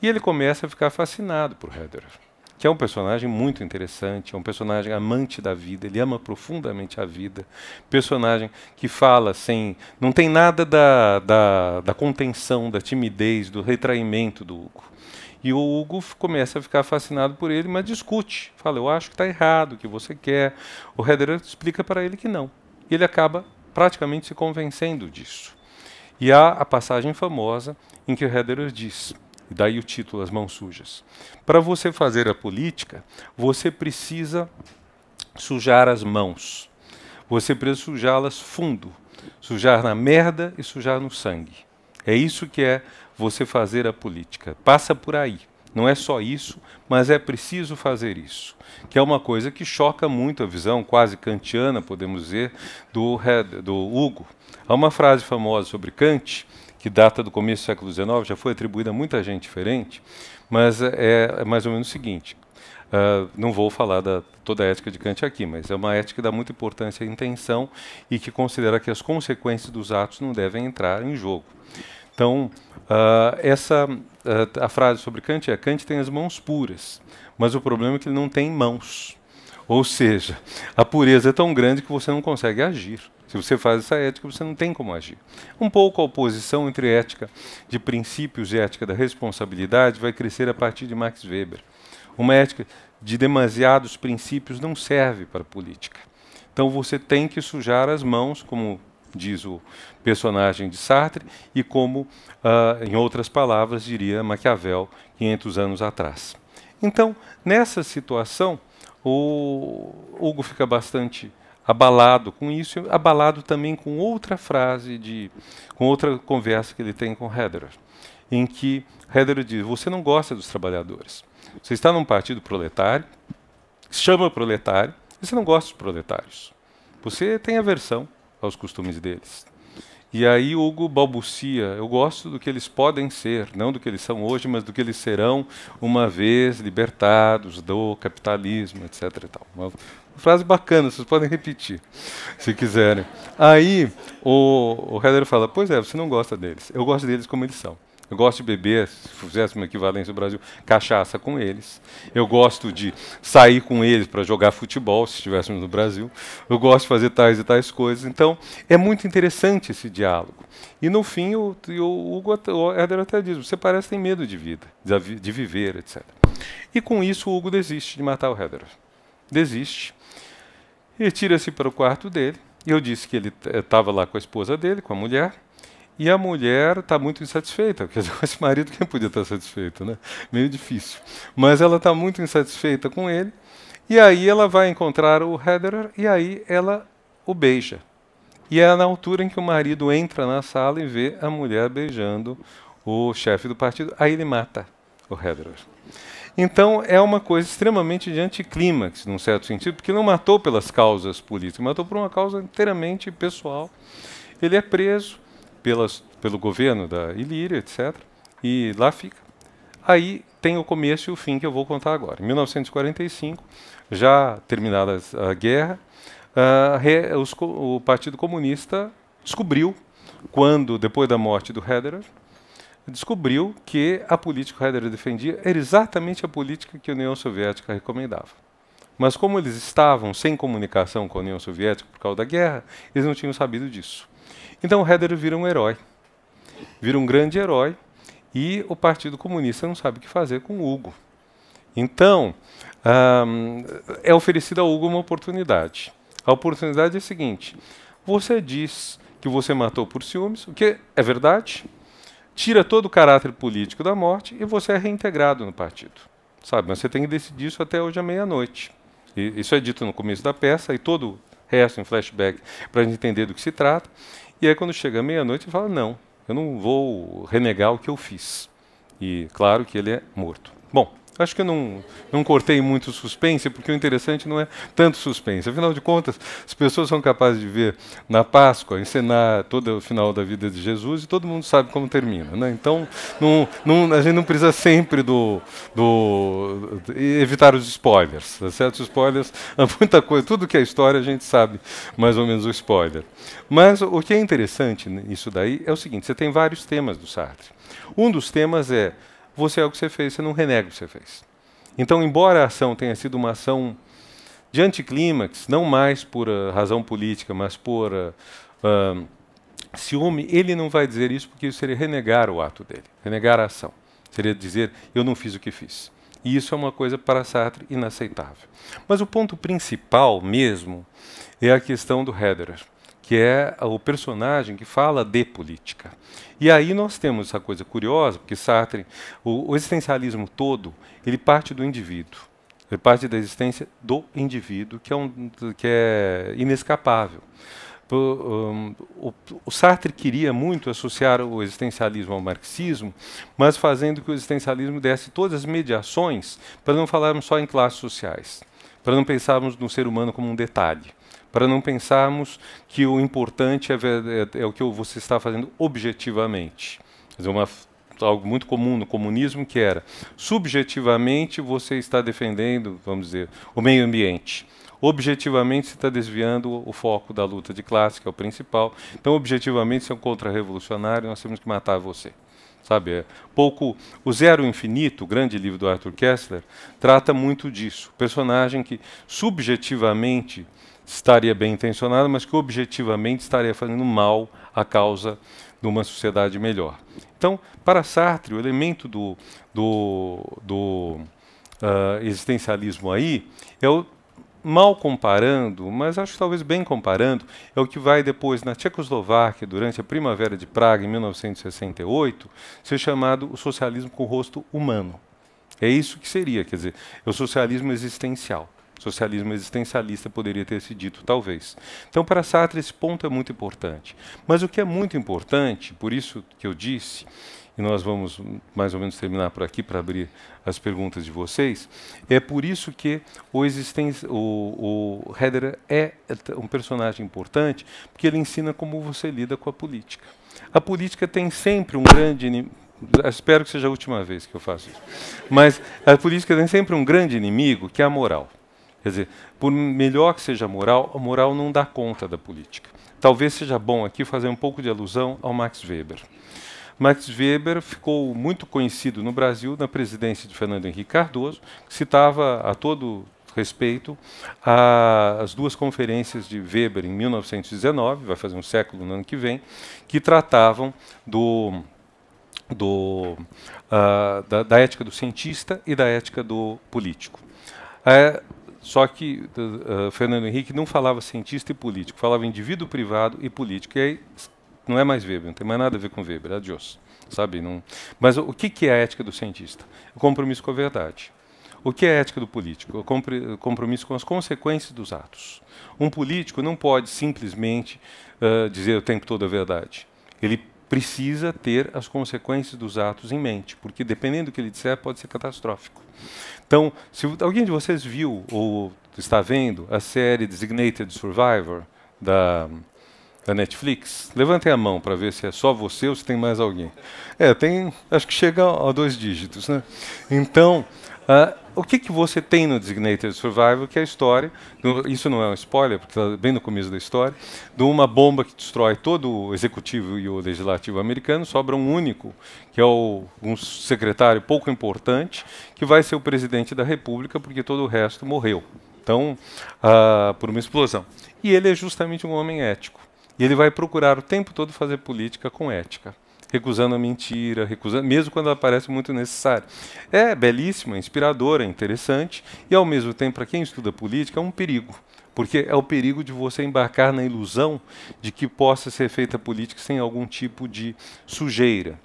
E ele começa a ficar fascinado por Hederer, que é um personagem muito interessante, é um personagem amante da vida, ele ama profundamente a vida, personagem que fala não tem nada da contenção, da timidez, do retraimento do Hugo. E o Hugo começa a ficar fascinado por ele, mas discute, fala: eu acho que está errado, o que você quer. O Hederer explica para ele que não. E ele acaba praticamente se convencendo disso. E há a passagem famosa em que o Hederer diz, e daí o título, As Mãos Sujas: para você fazer a política, você precisa sujar as mãos. Você precisa sujá-las fundo. Sujar na merda e sujar no sangue. É isso que é você fazer a política. Passa por aí. Não é só isso, mas é preciso fazer isso. Que é uma coisa que choca muito a visão quase kantiana, podemos dizer, do Hugo. Há uma frase famosa sobre Kant, que data do começo do século XIX, já foi atribuída a muita gente diferente, mas é mais ou menos o seguinte. Não vou falar toda a ética de Kant aqui, mas é uma ética que dá muita importância à intenção e que considera que as consequências dos atos não devem entrar em jogo. Então, a frase sobre Kant é: Kant tem as mãos puras, mas o problema é que ele não tem mãos. Ou seja, a pureza é tão grande que você não consegue agir. Se você faz essa ética, você não tem como agir. Um pouco a oposição entre ética de princípios e ética da responsabilidade vai crescer a partir de Max Weber. Uma ética de demasiados princípios não serve para a política. Então você tem que sujar as mãos, como diz o personagem de Sartre, e como, em outras palavras, diria Maquiavel 500 anos atrás. Então, nessa situação, o Hugo fica bastante abalado com isso, e abalado também com outra frase, com outra conversa que ele tem com Hederer, em que Hederer diz: você não gosta dos trabalhadores. Você está num partido proletário, se chama proletário, e você não gosta dos proletários. Você tem aversão aos costumes deles. E aí Hugo balbucia: eu gosto do que eles podem ser, não do que eles são hoje, mas do que eles serão uma vez libertados do capitalismo, etc. E tal. Uma frase bacana, vocês podem repetir, se quiserem. Aí o Hederer fala: pois é, você não gosta deles. Eu gosto deles como eles são. Eu gosto de beber, se fizesse uma equivalência no Brasil, cachaça com eles. Eu gosto de sair com eles para jogar futebol, se estivéssemos no Brasil. Eu gosto de fazer tais e tais coisas. Então, é muito interessante esse diálogo. E, no fim, o Hederer até diz: você parece ter medo de vida, de viver, etc. E, com isso, o Hugo desiste de matar o Hederer. Desiste. Retira-se para o quarto dele. E eu disse que ele estava lá com a esposa dele, com a mulher. E a mulher está muito insatisfeita, porque com esse marido quem podia estar satisfeito, né? Meio difícil. Mas ela está muito insatisfeita com ele, e aí ela vai encontrar o Hederer, e aí ela o beija. E é na altura em que o marido entra na sala e vê a mulher beijando o chefe do partido, aí ele mata o Hederer. Então é uma coisa extremamente de anticlímax, num certo sentido, porque não matou pelas causas políticas, matou por uma causa inteiramente pessoal. Ele é preso pelo governo da Ilíria, etc. E lá fica. Aí tem o começo e o fim que eu vou contar agora. Em 1945, já terminada a guerra, o Partido Comunista descobriu, depois da morte do Hederer, descobriu que a política que o Hederer defendia era exatamente a política que a União Soviética recomendava. Mas como eles estavam sem comunicação com a União Soviética por causa da guerra, eles não tinham sabido disso. Então o Hederer vira um herói, vira um grande herói, e o Partido Comunista não sabe o que fazer com o Hugo. Então, é oferecida a Hugo uma oportunidade. A oportunidade é a seguinte: você diz que você matou por ciúmes, o que é verdade, tira todo o caráter político da morte e você é reintegrado no partido. Sabe? Mas você tem que decidir isso até hoje à meia-noite. Isso é dito no começo da peça, e todo o resto em flashback para a gente entender do que se trata. E aí, quando chega meia-noite, ele fala: não, eu não vou renegar o que eu fiz. E claro que ele é morto. Bom, acho que eu não cortei muito suspense, porque o interessante não é tanto suspense. Afinal de contas, as pessoas são capazes de ver na Páscoa, encenar todo o final da vida de Jesus, e todo mundo sabe como termina, né? Então, a gente não precisa sempre evitar os spoilers. Certos spoilers, muita coisa, tudo que é história a gente sabe mais ou menos o spoiler. Mas o que é interessante nisso daí é o seguinte: você tem vários temas do Sartre. Um dos temas é: você é o que você fez, você não renega o que você fez. Então, embora a ação tenha sido uma ação de anticlímax, não mais por razão política, mas por ciúme, ele não vai dizer isso, porque isso seria renegar o ato dele, renegar a ação. Seria dizer: eu não fiz o que fiz. E isso é uma coisa para Sartre inaceitável. Mas o ponto principal mesmo é a questão do Hederer, que é o personagem que fala de política. E aí nós temos essa coisa curiosa, porque Sartre, o existencialismo todo, ele parte do indivíduo. Ele parte da existência do indivíduo, que é inescapável. O Sartre queria muito associar o existencialismo ao marxismo, mas fazendo que o existencialismo desse todas as mediações, para não falarmos só em classes sociais, para não pensarmos no ser humano como um detalhe, para não pensarmos que o importante é o que você está fazendo objetivamente. Quer dizer, algo muito comum no comunismo, que era: subjetivamente você está defendendo, vamos dizer, o meio ambiente. Objetivamente você está desviando o foco da luta de classe, que é o principal. Então, objetivamente, você é um contra-revolucionário, nós temos que matar você. Sabe, o Zero Infinito, o grande livro do Arthur Koestler, trata muito disso. Personagem que subjetivamente estaria bem intencionado, mas que objetivamente estaria fazendo mal à causa de uma sociedade melhor. Então, para Sartre, o elemento do existencialismo aí é o, mal comparando, mas acho que talvez bem comparando, é o que vai depois na Tchecoslováquia, durante a Primavera de Praga, em 1968, ser chamado o socialismo com rosto humano. É isso que seria, quer dizer, é o socialismo existencial. Socialismo existencialista poderia ter se dito, talvez. Então, para Sartre, esse ponto é muito importante. Mas o que é muito importante, por isso que eu disse, e nós vamos mais ou menos terminar por aqui para abrir as perguntas de vocês, é por isso que o Herder é um personagem importante, porque ele ensina como você lida com a política. A política tem sempre um grande inimigo. Espero que seja a última vez que eu faço isso. Mas a política tem sempre um grande inimigo, que é a moral. Quer dizer, por melhor que seja a moral não dá conta da política. Talvez seja bom aqui fazer um pouco de alusão ao Max Weber. Max Weber ficou muito conhecido no Brasil na presidência de Fernando Henrique Cardoso, que citava a todo respeito as duas conferências de Weber em 1919, vai fazer um século no ano que vem, que tratavam da ética do cientista e da ética do político. Só que Fernando Henrique não falava cientista e político, falava indivíduo privado e político. E aí não é mais Weber, não tem mais nada a ver com Weber, adiós. Sabe? Não... Mas o que é a ética do cientista? O compromisso com a verdade. O que é a ética do político? O compromisso com as consequências dos atos. Um político não pode simplesmente dizer o tempo todo a verdade. Ele precisa ter as consequências dos atos em mente, porque dependendo do que ele disser, pode ser catastrófico. Então, se alguém de vocês viu ou está vendo a série Designated Survivor da Netflix, levantem a mão para ver se é só você ou se tem mais alguém. Acho que chega a 2 dígitos, né? Então, o que você tem no Designated Survivor, que é a história, isso não é um spoiler, porque está bem no começo da história, de uma bomba que destrói todo o executivo e o legislativo americano, sobra um único, que é um secretário pouco importante, que vai ser o presidente da República, porque todo o resto morreu. Então, por uma explosão. E ele é justamente um homem ético. E ele vai procurar o tempo todo fazer política com ética, recusando a mentira, mesmo quando ela parece muito necessária. É belíssima, inspiradora, interessante, e ao mesmo tempo, para quem estuda política, é um perigo, porque é o perigo de você embarcar na ilusão de que possa ser feita política sem algum tipo de sujeira.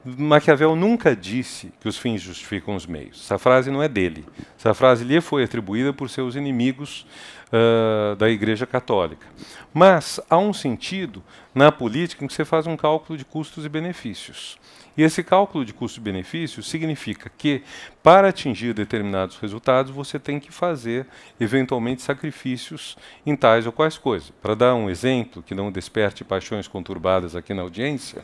Maquiavel nunca disse que os fins justificam os meios. Essa frase não é dele. Essa frase lhe foi atribuída por seus inimigos da Igreja Católica. Mas há um sentido na política em que você faz um cálculo de custos e benefícios. E esse cálculo de custos e benefícios significa que, para atingir determinados resultados, você tem que fazer, eventualmente, sacrifícios em tais ou quais coisas. Para dar um exemplo que não desperte paixões conturbadas aqui na audiência,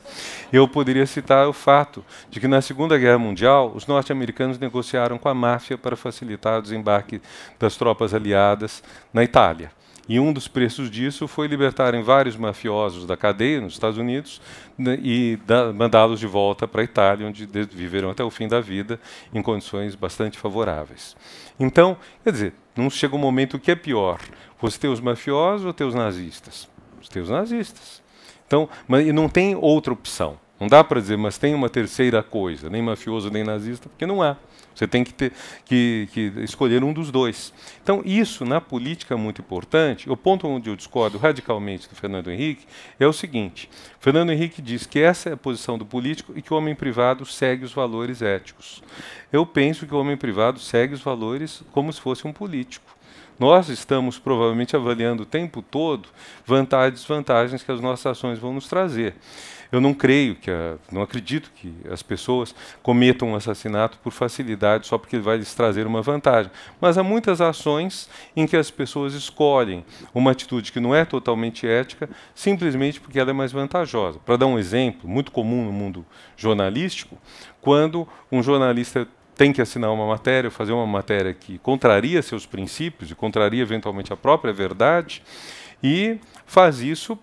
eu poderia citar o fato de que, na Segunda Guerra Mundial, os norte-americanos negociaram com a máfia para facilitar o desembarque das tropas aliadas na Itália. E um dos preços disso foi libertarem vários mafiosos da cadeia nos Estados Unidos, né, e mandá-los de volta para a Itália, onde viveram até o fim da vida em condições bastante favoráveis. Então, quer dizer, não chega um momento que é pior, você ter os mafiosos ou ter os nazistas? Os ter os nazistas. Então, e não tem outra opção. Não dá para dizer, mas tem uma terceira coisa, nem mafioso nem nazista, porque não há. Você tem que ter que escolher um dos dois. Então, isso na política é muito importante. O ponto onde eu discordo radicalmente do Fernando Henrique é o seguinte: Fernando Henrique diz que essa é a posição do político e que o homem privado segue os valores éticos. Eu penso que o homem privado segue os valores como se fosse um político. Nós estamos provavelmente avaliando o tempo todo vantagens e desvantagens que as nossas ações vão nos trazer. Eu não creio não acredito que as pessoas cometam um assassinato por facilidade só porque ele vai lhes trazer uma vantagem. Mas há muitas ações em que as pessoas escolhem uma atitude que não é totalmente ética, simplesmente porque ela é mais vantajosa. Para dar um exemplo muito comum no mundo jornalístico, quando um jornalista tem que assinar uma matéria, fazer uma matéria que contraria seus princípios e contraria eventualmente a própria verdade, e faz isso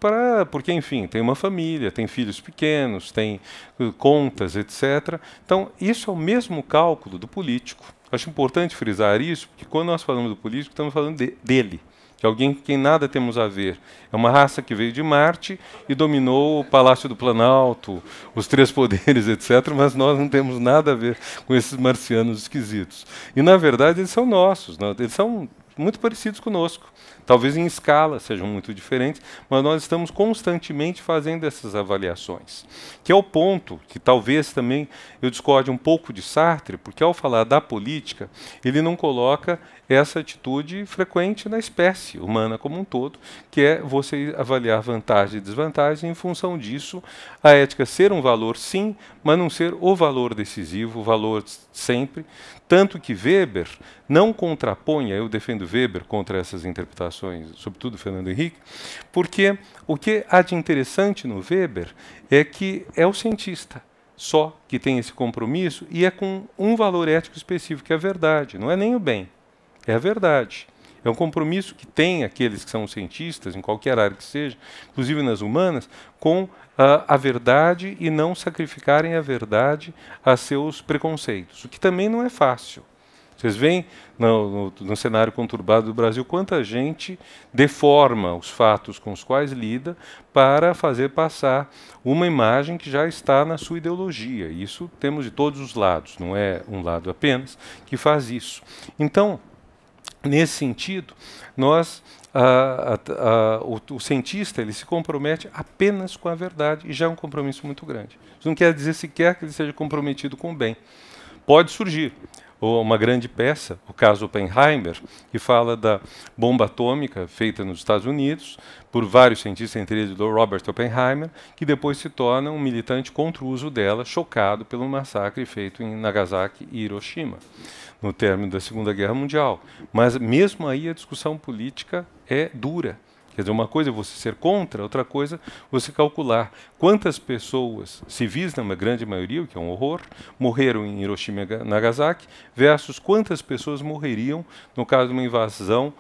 porque, enfim, tem uma família, tem filhos pequenos, tem contas, etc. Então, isso é o mesmo cálculo do político. Acho importante frisar isso, porque quando nós falamos do político, estamos falando dele, que é alguém com quem nada temos a ver. É uma raça que veio de Marte e dominou o Palácio do Planalto, os 3 poderes, etc., mas nós não temos nada a ver com esses marcianos esquisitos. E, na verdade, eles são nossos, não? Eles são muito parecidos conosco. Talvez em escala sejam muito diferentes, mas nós estamos constantemente fazendo essas avaliações. Que é o ponto que talvez também eu discorde um pouco de Sartre, porque ao falar da política, ele não coloca essa atitude frequente na espécie humana como um todo, que é você avaliar vantagens e desvantagens em função disso, a ética ser um valor sim, mas não ser o valor decisivo, o valor sempre, tanto que Weber não contraponha, eu defendo Weber contra essas interpretações, sobretudo Fernando Henrique, porque o que há de interessante no Weber é que é o cientista só que tem esse compromisso e é com um valor ético específico, que é a verdade, não é nem o bem. É a verdade. É um compromisso que tem aqueles que são cientistas, em qualquer área que seja, inclusive nas humanas, com a verdade e não sacrificarem a verdade a seus preconceitos, o que também não é fácil. Vocês veem no cenário conturbado do Brasil quanta gente deforma os fatos com os quais lida para fazer passar uma imagem que já está na sua ideologia. Isso temos de todos os lados, não é um lado apenas que faz isso. Então, nesse sentido, o cientista ele se compromete apenas com a verdade e já é um compromisso muito grande. Isso não quer dizer sequer que ele seja comprometido com o bem. Pode surgir uma grande peça, o caso Oppenheimer, que fala da bomba atômica feita nos Estados Unidos por vários cientistas, entre eles o Robert Oppenheimer, que depois se torna um militante contra o uso dela, chocado pelo massacre feito em Nagasaki e Hiroshima, no término da Segunda Guerra Mundial. Mas mesmo aí a discussão política é dura. Quer dizer, uma coisa é você ser contra, outra coisa é você calcular quantas pessoas, civis na grande maioria, o que é um horror, morreram em Hiroshima e Nagasaki, versus quantas pessoas morreriam no caso de uma invasão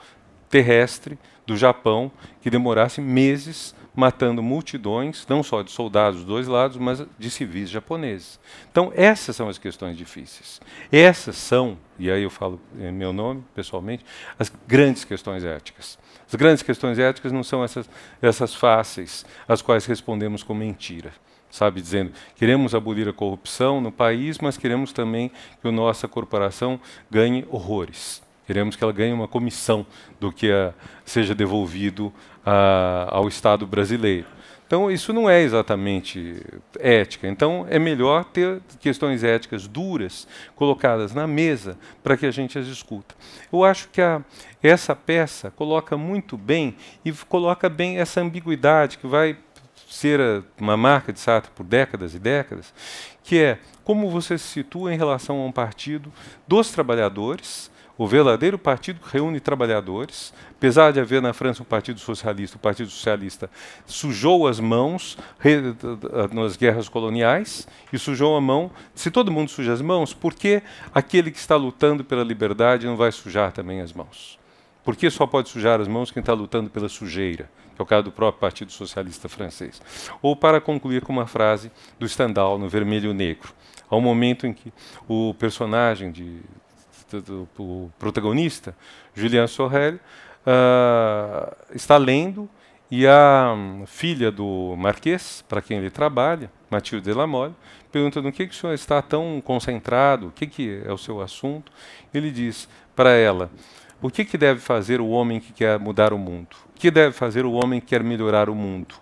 terrestre do Japão, que demorasse meses matando multidões, não só de soldados dos dois lados, mas de civis japoneses. Então, essas são as questões difíceis. Essas são, e aí eu falo em meu nome, pessoalmente, as grandes questões éticas. As grandes questões éticas não são essas fáceis, às quais respondemos com mentira. Sabe, dizendo, queremos abolir a corrupção no país, mas queremos também que a nossa corporação ganhe horrores. Queremos que ela ganhe uma comissão do que seja devolvido ao Estado brasileiro. Então, isso não é exatamente ética. Então, é melhor ter questões éticas duras colocadas na mesa para que a gente as discuta. Eu acho que essa peça coloca muito bem e coloca bem essa ambiguidade que vai ser uma marca de Sartre por décadas e décadas, que é como você se situa em relação a um partido dos trabalhadores, o verdadeiro partido que reúne trabalhadores. Apesar de haver na França um partido socialista, o Partido Socialista sujou as mãos nas guerras coloniais e sujou a mão. Se todo mundo suja as mãos, por que aquele que está lutando pela liberdade não vai sujar também as mãos? Por que só pode sujar as mãos quem está lutando pela sujeira? Que é o caso do próprio Partido Socialista francês. Ou para concluir com uma frase do Stendhal no Vermelho e Negro. Há um momento em que o personagem o protagonista, Julien Sorel, está lendo e a filha do Marquês, para quem ele trabalha, Mathilde Delamole, pergunta no que o senhor está tão concentrado, o que é o seu assunto. Ele diz para ela, o que deve fazer o homem que quer mudar o mundo? O que deve fazer o homem que quer melhorar o mundo?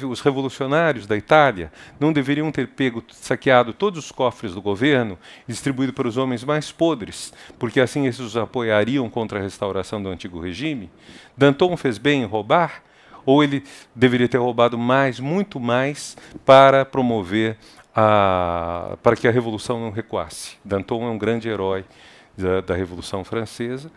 Os revolucionários da Itália não deveriam ter saqueado todos os cofres do governo e distribuído para os homens mais podres, porque assim esses os apoiariam contra a restauração do antigo regime? Danton fez bem em roubar? Ou ele deveria ter roubado mais, muito mais, para promover, para que a revolução não recuasse? Danton é um grande herói da Revolução Francesa.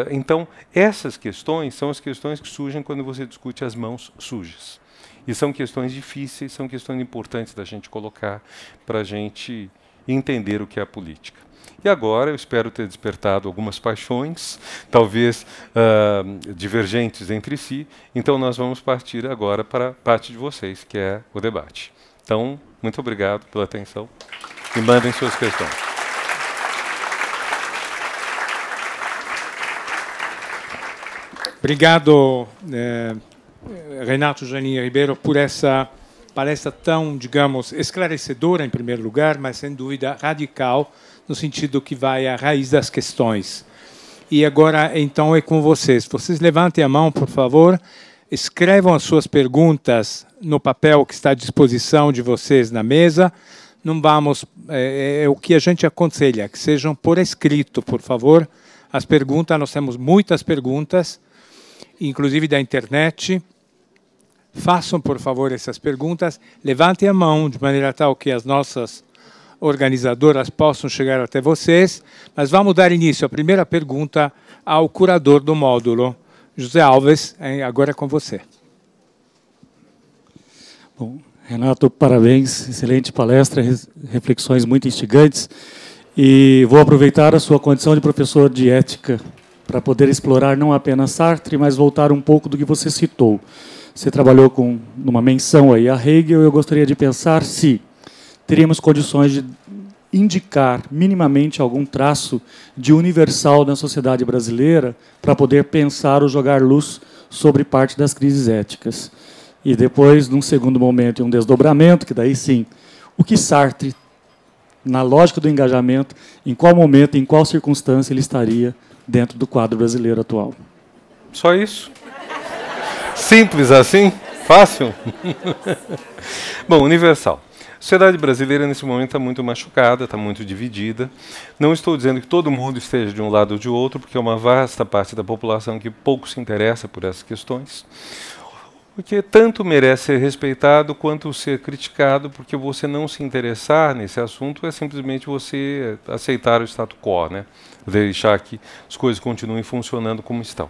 Então, essas questões são as questões que surgem quando você discute as mãos sujas. E são questões difíceis, são questões importantes da gente colocar para a gente entender o que é a política. E agora eu espero ter despertado algumas paixões, talvez divergentes entre si. Então, nós vamos partir agora para a parte de vocês, que é o debate. Então, muito obrigado pela atenção e mandem suas questões. Obrigado, Renato Janin Ribeiro, por essa palestra tão, digamos, esclarecedora, em primeiro lugar, mas, sem dúvida, radical, no sentido que vai à raiz das questões. E agora, então, é com vocês. Vocês levantem a mão, por favor. Escrevam as suas perguntas no papel que está à disposição de vocês na mesa. Não vamos... o que a gente aconselha, que sejam por escrito, por favor. As perguntas, nós temos muitas perguntas, inclusive da internet. Façam, por favor, essas perguntas. Levantem a mão de maneira tal que as nossas organizadoras possam chegar até vocês. Mas vamos dar início à primeira pergunta ao curador do módulo. José Alves, agora é com você. Bom, Renato, parabéns. Excelente palestra, reflexões muito instigantes. E vou aproveitar a sua condição de professor de ética para poder explorar não apenas Sartre, mas voltar um pouco do que você citou. Você trabalhou com numa menção aí a Hegel. Eu gostaria de pensar se teríamos condições de indicar minimamente algum traço de universal na sociedade brasileira para poder pensar ou jogar luz sobre parte das crises éticas. E depois, num segundo momento, um desdobramento, que daí sim, o que Sartre, na lógica do engajamento, em qual momento, em qual circunstância ele estaria dentro do quadro brasileiro atual. Só isso? Simples assim? Fácil? Bom, universal. A sociedade brasileira, nesse momento, está muito machucada, está muito dividida. Não estou dizendo que todo mundo esteja de um lado ou de outro, porque é uma vasta parte da população que pouco se interessa por essas questões. Porque tanto merece ser respeitado quanto ser criticado, porque você não se interessar nesse assunto é simplesmente você aceitar o status quo, né? Deixar que as coisas continuem funcionando como estão.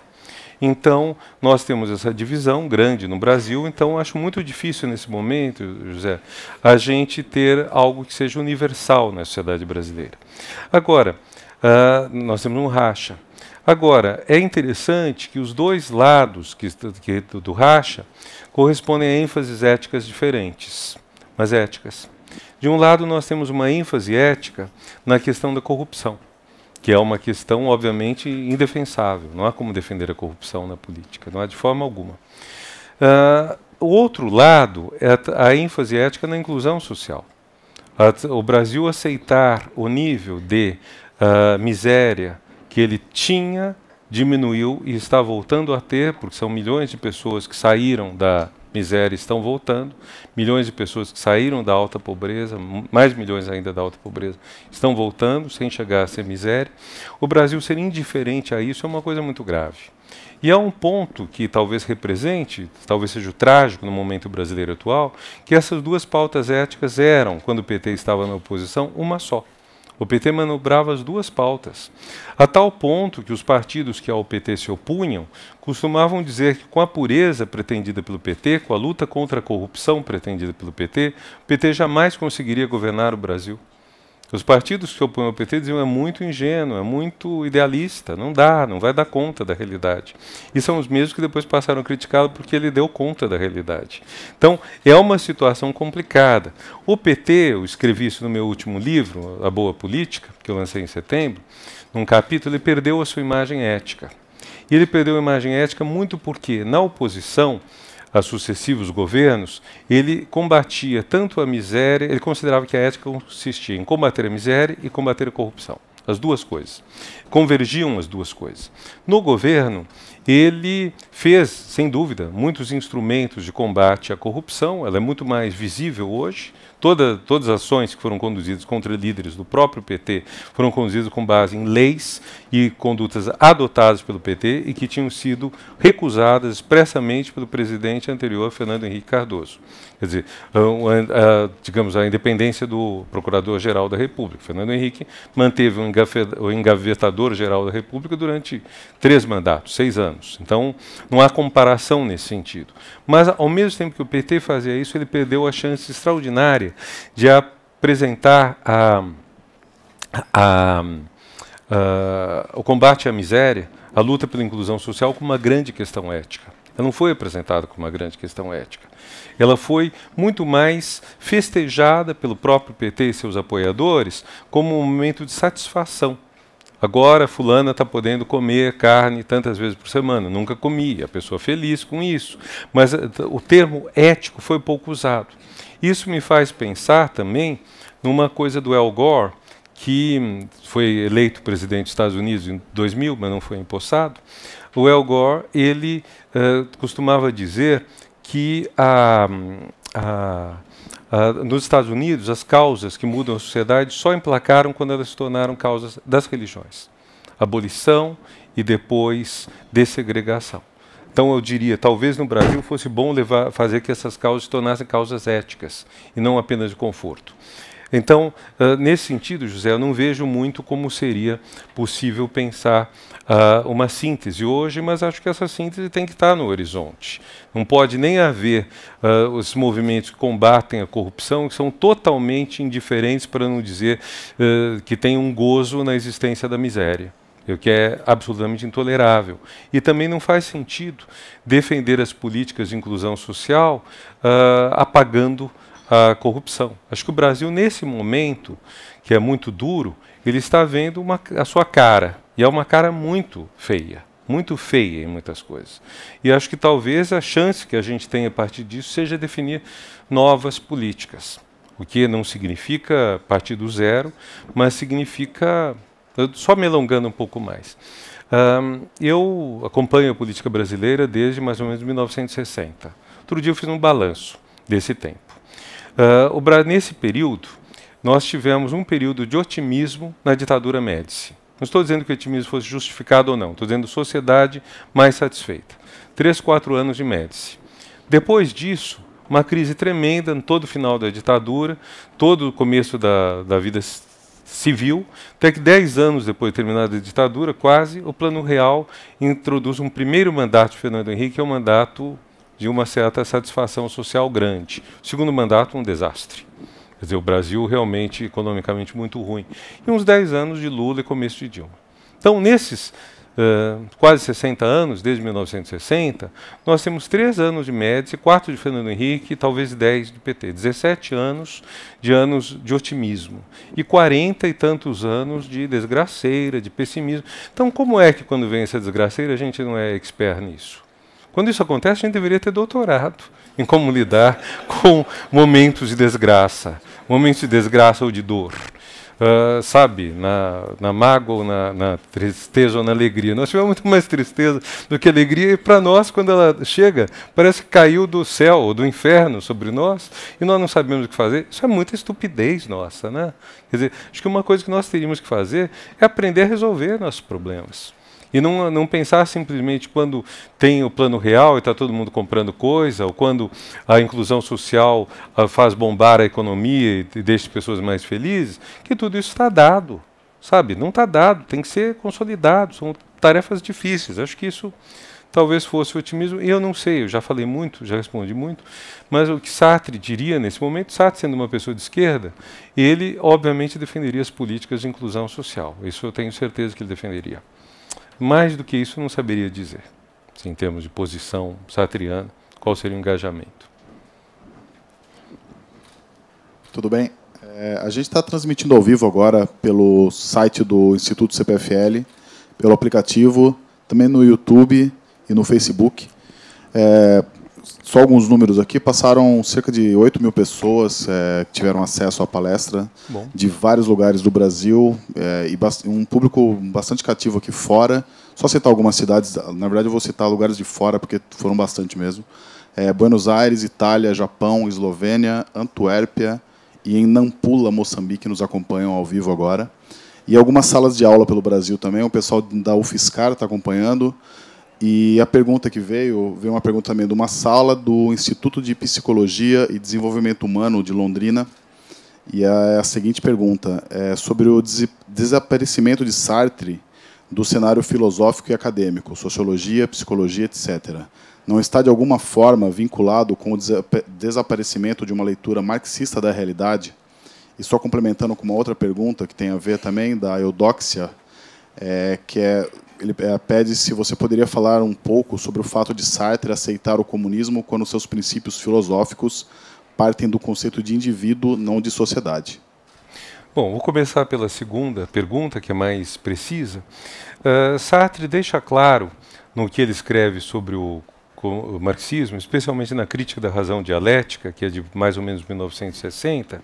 Então, nós temos essa divisão grande no Brasil, então acho muito difícil nesse momento, José, a gente ter algo que seja universal na sociedade brasileira. Agora, nós temos um racha. Agora, é interessante que os dois lados do racha correspondem a ênfases éticas diferentes, mas éticas. De um lado, nós temos uma ênfase ética na questão da corrupção, que é uma questão, obviamente, indefensável. Não há como defender a corrupção na política, não há de forma alguma. O outro lado é a ênfase ética na inclusão social. O Brasil aceitar o nível de miséria que ele tinha, diminuiu e está voltando a ter, porque são milhões de pessoas que saíram da miséria e estão voltando, milhões de pessoas que saíram da alta pobreza, mais milhões ainda da alta pobreza, estão voltando sem chegar a ser miséria. O Brasil ser indiferente a isso é uma coisa muito grave. E há um ponto que talvez represente, talvez seja o trágico no momento brasileiro atual, que essas duas pautas éticas eram, quando o PT estava na oposição, uma só. O PT manobrava as duas pautas, a tal ponto que os partidos que ao PT se opunham costumavam dizer que com a pureza pretendida pelo PT, com a luta contra a corrupção pretendida pelo PT, o PT jamais conseguiria governar o Brasil. Os partidos que se opõem ao PT diziam é muito ingênuo, é muito idealista, não dá, não vai dar conta da realidade. E são os mesmos que depois passaram a criticá-lo porque ele deu conta da realidade. Então, é uma situação complicada. O PT, eu escrevi isso no meu último livro, A Boa Política, que eu lancei em setembro, num capítulo, ele perdeu a sua imagem ética. E ele perdeu a imagem ética muito porque, na oposição a sucessivos governos, ele combatia tanto a miséria, ele considerava que a ética consistia em combater a miséria e combater a corrupção. As duas coisas. Convergiam as duas coisas. No governo, ele fez, sem dúvida, muitos instrumentos de combate à corrupção, ela é muito mais visível hoje. Todas as ações que foram conduzidas contra líderes do próprio PT foram conduzidas com base em leis e condutas adotadas pelo PT e que tinham sido recusadas expressamente pelo presidente anterior, Fernando Henrique Cardoso. Quer dizer, digamos, a independência do Procurador-Geral da República. Fernando Henrique manteve o engavetador-geral da República durante 3 mandatos, 6 anos. Então, não há comparação nesse sentido. Mas, ao mesmo tempo que o PT fazia isso, ele perdeu a chance extraordinária de apresentar o combate à miséria, a luta pela inclusão social, como uma grande questão ética. Ela não foi apresentada como uma grande questão ética. Ela foi muito mais festejada pelo próprio PT e seus apoiadores como um momento de satisfação. Agora fulana está podendo comer carne tantas vezes por semana. Nunca comia, a pessoa feliz com isso. Mas o termo ético foi pouco usado. Isso me faz pensar também numa coisa do Al Gore, que foi eleito presidente dos Estados Unidos em 2000, mas não foi empossado, o Al Gore, ele costumava dizer que nos Estados Unidos as causas que mudam a sociedade só emplacaram quando elas se tornaram causas das religiões. Abolição e depois dessegregação. Então eu diria, talvez no Brasil fosse bom fazer que essas causas se tornassem causas éticas e não apenas de conforto. Então, nesse sentido, José, eu não vejo muito como seria possível pensar uma síntese hoje, mas acho que essa síntese tem que estar no horizonte. Não pode nem haver os movimentos que combatem a corrupção, que são totalmente indiferentes, para não dizer que tem um gozo na existência da miséria, o que é absolutamente intolerável. E também não faz sentido defender as políticas de inclusão social apagando a corrupção. Acho que o Brasil, nesse momento, que é muito duro, ele está vendo a sua cara, e é uma cara muito feia em muitas coisas. E acho que talvez a chance que a gente tenha a partir disso seja definir novas políticas, o que não significa partir do zero, mas significa, só me alongando um pouco mais. Eu acompanho a política brasileira desde mais ou menos 1960. Outro dia eu fiz um balanço desse tempo. Nesse período, nós tivemos um período de otimismo na ditadura Médici. Não estou dizendo que o otimismo fosse justificado ou não, estou dizendo sociedade mais satisfeita. 3, 4 anos de Médici. Depois disso, uma crise tremenda no todo o final da ditadura, todo o começo da vida civil, até que 10 anos depois de terminada a ditadura, quase, o Plano Real introduz um primeiro mandato de Fernando Henrique, que é um mandato de uma certa satisfação social grande. O segundo mandato, um desastre. Quer dizer, o Brasil realmente economicamente muito ruim. E uns 10 anos de Lula e começo de Dilma. Então, nesses quase 60 anos, desde 1960, nós temos 3 anos de Médici, 4 de Fernando Henrique e talvez 10 de PT. 17 anos de otimismo. E 40 e tantos anos de desgraceira, de pessimismo. Então, como é que quando vem essa desgraceira a gente não é expert nisso? Quando isso acontece, a gente deveria ter doutorado em como lidar com momentos de desgraça ou de dor. Sabe, na mágoa ou na tristeza ou na alegria. Nós tivemos muito mais tristeza do que alegria, e para nós, quando ela chega, parece que caiu do céu ou do inferno sobre nós, e nós não sabemos o que fazer. Isso é muita estupidez nossa, né? Quer dizer, acho que uma coisa que nós teríamos que fazer é aprender a resolver nossos problemas. E não pensar simplesmente quando tem o Plano Real e está todo mundo comprando coisa, ou quando a inclusão social faz bombar a economia e deixa as pessoas mais felizes, que tudo isso está dado, sabe? Não está dado, tem que ser consolidado, são tarefas difíceis. Acho que isso talvez fosse o otimismo, e eu não sei, eu já falei muito, já respondi muito, mas o que Sartre diria nesse momento, Sartre sendo uma pessoa de esquerda, ele obviamente defenderia as políticas de inclusão social, isso eu tenho certeza que ele defenderia. Mais do que isso, eu não saberia dizer, assim, em termos de posição sartriana, qual seria o engajamento. Tudo bem. A gente está transmitindo ao vivo agora pelo site do Instituto CPFL, pelo aplicativo, também no YouTube e no Facebook. Só alguns números aqui, passaram cerca de 8 mil pessoas que tiveram acesso à palestra. Bom. De vários lugares do Brasil, e um público bastante cativo aqui fora. Só citar algumas cidades, na verdade eu vou citar lugares de fora, porque foram bastante mesmo. Buenos Aires, Itália, Japão, Eslovênia, Antuérpia e em Nampula, Moçambique, nos acompanham ao vivo agora. E algumas salas de aula pelo Brasil também, o pessoal da UFSCar está acompanhando. E a pergunta que veio uma pergunta também de uma sala do Instituto de Psicologia e Desenvolvimento Humano de Londrina. E é a seguinte pergunta, sobre o desaparecimento de Sartre do cenário filosófico e acadêmico, sociologia, psicologia, etc. Não está, de alguma forma, vinculado com o desaparecimento de uma leitura marxista da realidade? E só complementando com uma outra pergunta, que tem a ver também, da Eudóxia, ele pede se você poderia falar um pouco sobre o fato de Sartre aceitar o comunismo quando seus princípios filosóficos partem do conceito de indivíduo, não de sociedade. Bom, vou começar pela segunda pergunta, que é mais precisa. Sartre deixa claro, no que ele escreve sobre o marxismo, especialmente na Crítica da Razão Dialética, que é de mais ou menos 1960,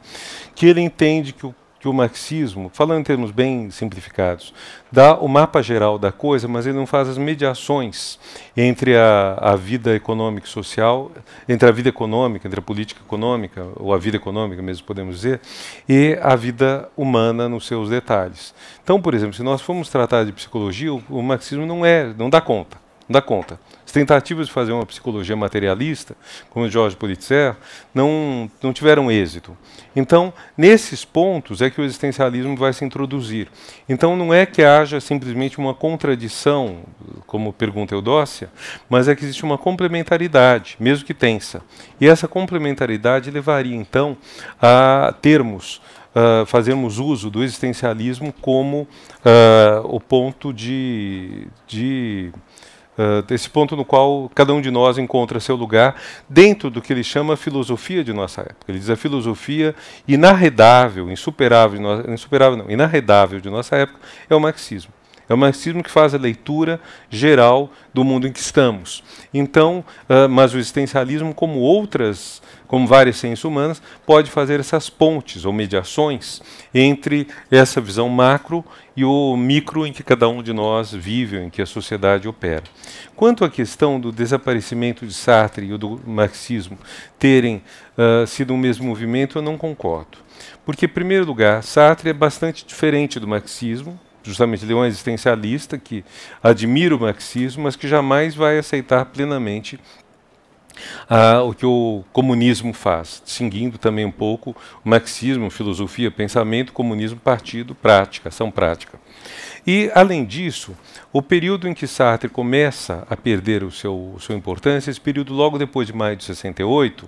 que ele entende que que o marxismo, falando em termos bem simplificados, dá o mapa geral da coisa, mas ele não faz as mediações entre a vida econômica e social, entre a vida econômica, entre a política econômica, ou a vida econômica mesmo podemos dizer, e a vida humana nos seus detalhes. Então, por exemplo, se nós formos tratar de psicologia, o marxismo não dá conta. Não dá conta. As tentativas de fazer uma psicologia materialista, como o Georges Politzer, não tiveram êxito. Então, nesses pontos é que o existencialismo vai se introduzir. Então, não é que haja simplesmente uma contradição, como pergunta Eudócia, mas é que existe uma complementaridade, mesmo que tensa. E essa complementaridade levaria, então, a fazermos uso do existencialismo como o ponto desse ponto no qual cada um de nós encontra seu lugar dentro do que ele chama a filosofia de nossa época. Ele diz a filosofia inarredável, inarredável de nossa época é o marxismo. É o marxismo que faz a leitura geral do mundo em que estamos. Então, mas o existencialismo, como várias ciências humanas, pode fazer essas pontes ou mediações entre essa visão macro e o micro em que cada um de nós vive, em que a sociedade opera. Quanto à questão do desaparecimento de Sartre e do marxismo terem sido um mesmo movimento, eu não concordo. Porque, em primeiro lugar, Sartre é bastante diferente do marxismo. Justamente ele é um existencialista que admira o marxismo, mas que jamais vai aceitar plenamente o que o comunismo faz, distinguindo também um pouco o marxismo, filosofia, pensamento, comunismo, partido, prática, ação prática. E, além disso, o período em que Sartre começa a perder sua importância, esse período logo depois de maio de 68,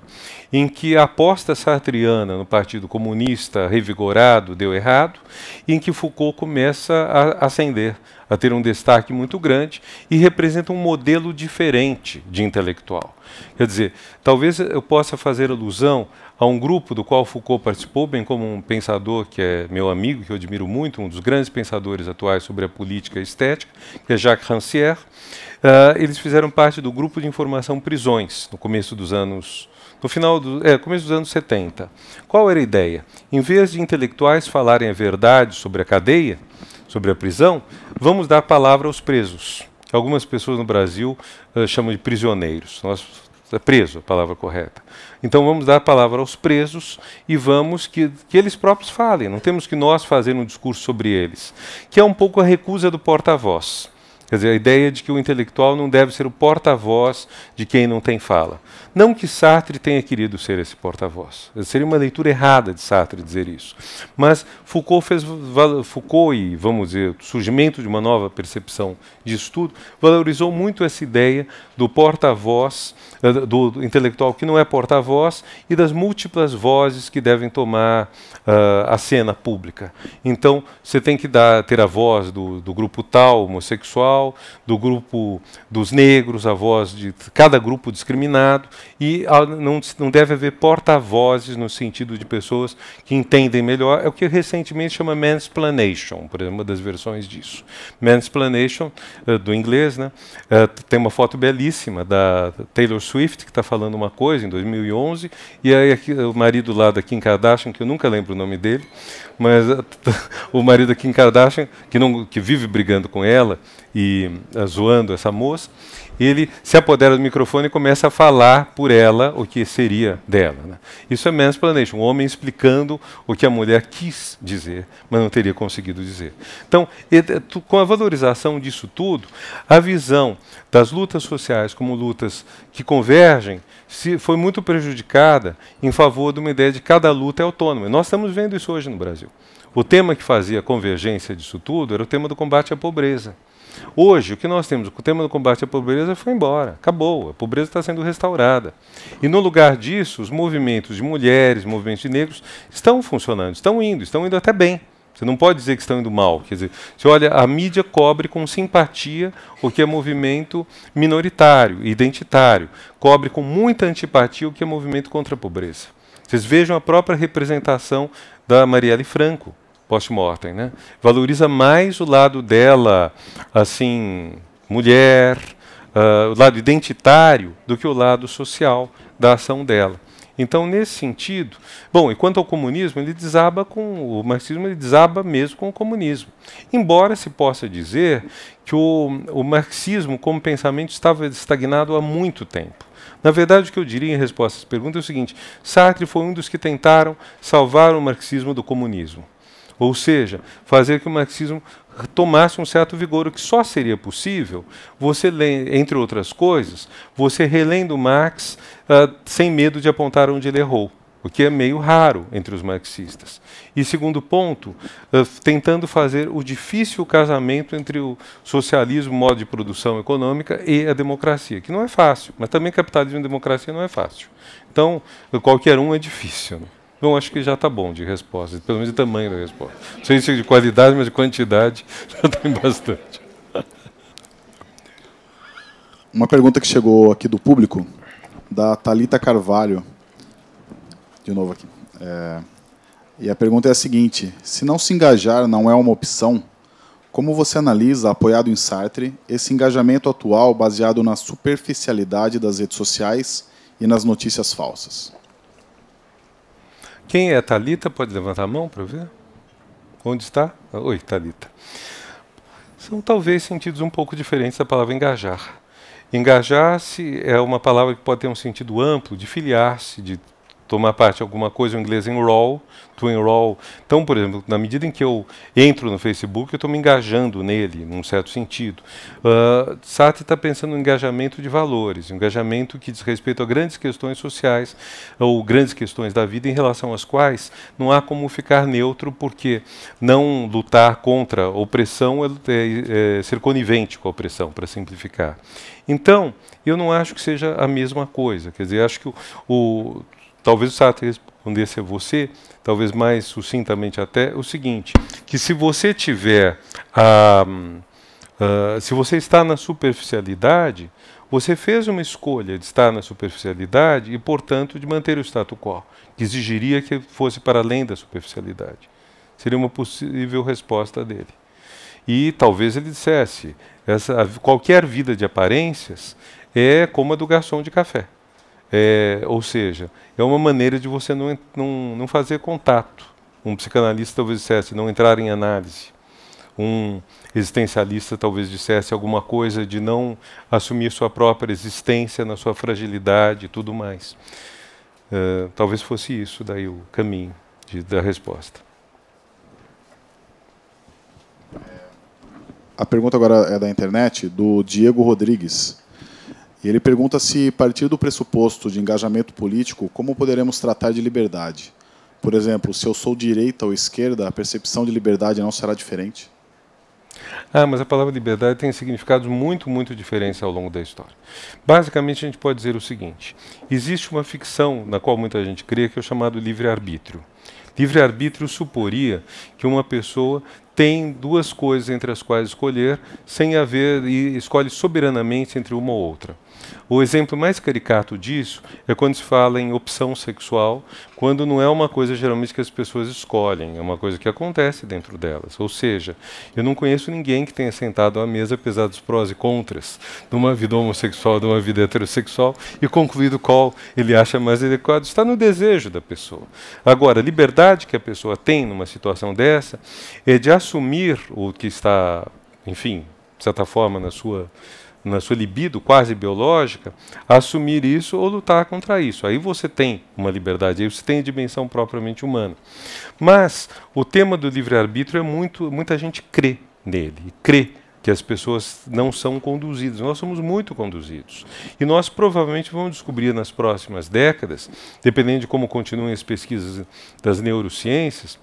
em que a aposta sartriana no Partido Comunista revigorado deu errado, e em que Foucault começa a ascender, a ter um destaque muito grande e representa um modelo diferente de intelectual. Quer dizer, talvez eu possa fazer alusão a um grupo do qual Foucault participou, bem como um pensador que é meu amigo, que eu admiro muito, um dos grandes pensadores atuais sobre a política e a estética, que é Jacques Rancière. Eles fizeram parte do grupo de informação Prisões, no começo dos anos... começo dos anos 70. Qual era a ideia? Em vez de intelectuais falarem a verdade sobre a cadeia, sobre a prisão, vamos dar palavra aos presos. Algumas pessoas no Brasil chamam de prisioneiros. É preso a palavra correta. Então vamos dar a palavra aos presos e vamos que eles próprios falem. Não temos que nós fazer um discurso sobre eles. Que é um pouco a recusa do porta-voz. Quer dizer, a ideia de que o intelectual não deve ser o porta-voz de quem não tem fala. Não que Sartre tenha querido ser esse porta-voz. Seria uma leitura errada de Sartre dizer isso. Mas Foucault e, vamos dizer, o surgimento de uma nova percepção disso tudo, valorizou muito essa ideia do porta-voz, do intelectual que não é porta-voz e das múltiplas vozes que devem tomar a cena pública. Então, você tem que ter a voz do grupo tal, homossexual, do grupo dos negros, a voz de cada grupo discriminado, e não deve haver porta-vozes no sentido de pessoas que entendem melhor. É o que recentemente chama mansplaination, por exemplo, uma das versões disso. Mansplaination, do inglês, né? Tem uma foto belíssima da Taylor Swift, que está falando uma coisa em 2011, e aí aqui, o marido lá da Kim Kardashian, que eu nunca lembro o nome dele, mas o marido da Kim Kardashian, que vive brigando com ela e zoando essa moça, ele se apodera do microfone e começa a falar por ela o que seria dela. Né? Isso é mansplaination, um homem explicando o que a mulher quis dizer, mas não teria conseguido dizer. Então, com a valorização disso tudo, a visão das lutas sociais como lutas que convergem foi muito prejudicada em favor de uma ideia de que cada luta é autônoma. Nós estamos vendo isso hoje no Brasil. O tema que fazia a convergência disso tudo era o tema do combate à pobreza. Hoje, o que nós temos, o tema do combate à pobreza foi embora, acabou, a pobreza está sendo restaurada. E no lugar disso, os movimentos de mulheres, movimentos de negros estão funcionando, estão indo até bem. Você não pode dizer que estão indo mal. Quer dizer, você olha, a mídia cobre com simpatia o que é movimento minoritário, identitário, cobre com muita antipatia o que é movimento contra a pobreza. Vocês vejam a própria representação da Marielle Franco, post-mortem, né? Valoriza mais o lado dela, assim, mulher, o lado identitário, do que o lado social da ação dela. Então, nesse sentido, bom, e quanto ao comunismo, ele desaba com o marxismo, ele desaba mesmo com o comunismo. Embora se possa dizer que o marxismo, como pensamento, estava estagnado há muito tempo. Na verdade, o que eu diria em resposta a essa pergunta é o seguinte: Sartre foi um dos que tentaram salvar o marxismo do comunismo. Ou seja, fazer que o marxismo tomasse um certo vigor, o que só seria possível você, entre outras coisas, você relendo Marx sem medo de apontar onde ele errou, o que é meio raro entre os marxistas. E segundo ponto, tentando fazer o difícil casamento entre o socialismo, modo de produção econômica, e a democracia, que não é fácil, mas também capitalismo e democracia não é fácil. Então, qualquer um é difícil, né? Bom, acho que já está bom de resposta, pelo menos de tamanho da resposta. Não sei se é de qualidade, mas de quantidade já tem bastante. Uma pergunta que chegou aqui do público, da Thalita Carvalho. De novo aqui. E a pergunta é a seguinte: se não se engajar não é uma opção, como você analisa, apoiado em Sartre, esse engajamento atual baseado na superficialidade das redes sociais e nas notícias falsas? Quem é a Thalita? Pode levantar a mão para eu ver? Onde está? Oi, Thalita. São talvez sentidos um pouco diferentes da palavra engajar. Engajar-se é uma palavra que pode ter um sentido amplo, de filiar-se, de tomar parte de alguma coisa, em inglês enroll, to enroll. Então, por exemplo, na medida em que eu entro no Facebook, eu estou me engajando nele, num certo sentido. Sartre está pensando no engajamento de valores, um engajamento que diz respeito a grandes questões sociais ou grandes questões da vida em relação às quais não há como ficar neutro, porque não lutar contra a opressão é ser conivente com a opressão, para simplificar. Então, eu não acho que seja a mesma coisa. Quer dizer, acho que talvez o Sartre respondesse a você, talvez mais sucintamente até, o seguinte, que se você tiver, se você está na superficialidade, você fez uma escolha de estar na superficialidade e, portanto, de manter o status quo, que exigiria que fosse para além da superficialidade. Seria uma possível resposta dele. E talvez ele dissesse, qualquer vida de aparências é como a do garçom de café. Ou seja, é uma maneira de você não fazer contato. Um psicanalista talvez dissesse não entrar em análise. Um existencialista talvez dissesse alguma coisa de não assumir sua própria existência na sua fragilidade e tudo mais. Talvez fosse isso daí o caminho da resposta. A pergunta agora é da internet, do Diego Rodrigues. E ele pergunta se, a partir do pressuposto de engajamento político, como poderemos tratar de liberdade? Por exemplo, se eu sou direita ou esquerda, a percepção de liberdade não será diferente? Mas a palavra liberdade tem significados muito, muito diferentes ao longo da história. Basicamente, a gente pode dizer o seguinte: existe uma ficção na qual muita gente crê, que é o chamado livre-arbítrio. Livre-arbítrio suporia que uma pessoa tem duas coisas entre as quais escolher, sem haver, e escolhe soberanamente entre uma ou outra. O exemplo mais caricato disso é quando se fala em opção sexual, quando não é uma coisa geralmente que as pessoas escolhem, é uma coisa que acontece dentro delas. Ou seja, eu não conheço ninguém que tenha sentado à mesa, apesar dos prós e contras, de uma vida homossexual, de uma vida heterossexual, e concluído qual ele acha mais adequado. Está no desejo da pessoa. Agora, a liberdade que a pessoa tem numa situação dessa é de assumir o que está, enfim, de certa forma, na sua libido quase biológica, assumir isso ou lutar contra isso. Aí você tem uma liberdade, aí você tem a dimensão propriamente humana. Mas o tema do livre-arbítrio muita gente crê nele, crê que as pessoas não são conduzidas. Nós somos muito conduzidos. E nós provavelmente vamos descobrir nas próximas décadas, dependendo de como continuem as pesquisas das neurociências,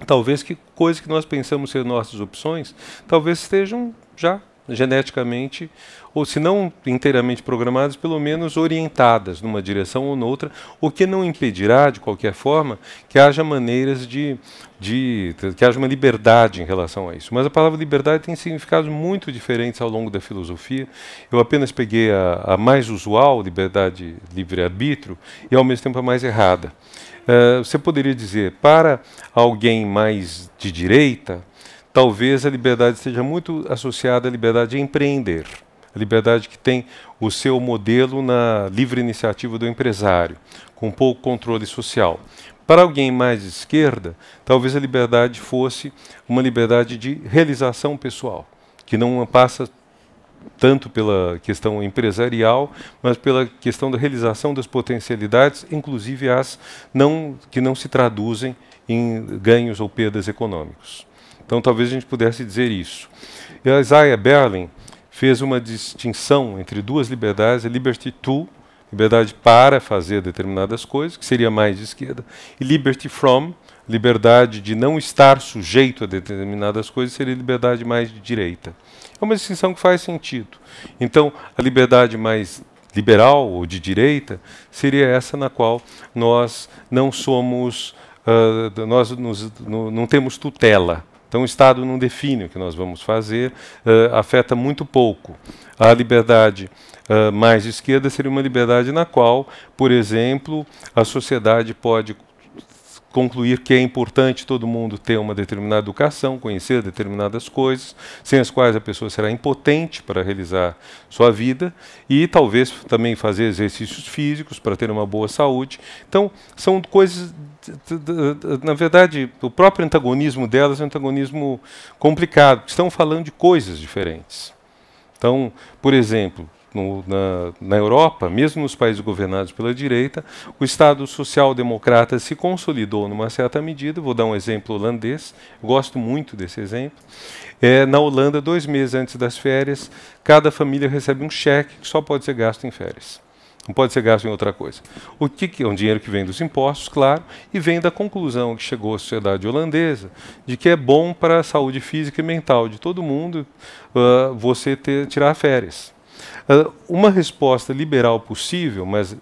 talvez que coisas que nós pensamos ser nossas opções, talvez estejam já geneticamente, ou se não inteiramente programadas, pelo menos orientadas numa direção ou noutra, o que não impedirá, de qualquer forma, que haja maneiras que haja uma liberdade em relação a isso. Mas a palavra liberdade tem significados muito diferentes ao longo da filosofia. Eu apenas peguei a mais usual, liberdade, livre-arbítrio, e ao mesmo tempo a mais errada. Você poderia dizer, para alguém mais de direita, talvez a liberdade esteja muito associada à liberdade de empreender, a liberdade que tem o seu modelo na livre iniciativa do empresário, com pouco controle social. Para alguém mais de esquerda, talvez a liberdade fosse uma liberdade de realização pessoal, que não passa tanto pela questão empresarial, mas pela questão da realização das potencialidades, inclusive as que não se traduzem em ganhos ou perdas econômicos. Então, talvez a gente pudesse dizer isso. E a Isaiah Berlin fez uma distinção entre duas liberdades, a liberty to, liberdade para fazer determinadas coisas, que seria mais de esquerda, e liberty from, liberdade de não estar sujeito a determinadas coisas, seria liberdade mais de direita. É uma distinção que faz sentido. Então, a liberdade mais liberal ou de direita seria essa na qual nós não somos, não temos tutela. Então, o Estado não define o que nós vamos fazer, afeta muito pouco. A liberdade mais de esquerda seria uma liberdade na qual, por exemplo, a sociedade pode concluir que é importante todo mundo ter uma determinada educação, conhecer determinadas coisas, sem as quais a pessoa será impotente para realizar sua vida, e talvez também fazer exercícios físicos para ter uma boa saúde. Então, são coisas, na verdade, o próprio antagonismo delas é um antagonismo complicado, estão falando de coisas diferentes. Então, por exemplo, na Europa, mesmo nos países governados pela direita, o Estado social-democrata se consolidou numa certa medida. Vou dar um exemplo holandês, eu gosto muito desse exemplo. Na Holanda, 2 meses antes das férias, cada família recebe um cheque que só pode ser gasto em férias. Não pode ser gasto em outra coisa. O que é um dinheiro que vem dos impostos, claro, e vem da conclusão que chegou a sociedade holandesa de que é bom para a saúde física e mental de todo mundo você tirar férias. Uma resposta liberal possível, mas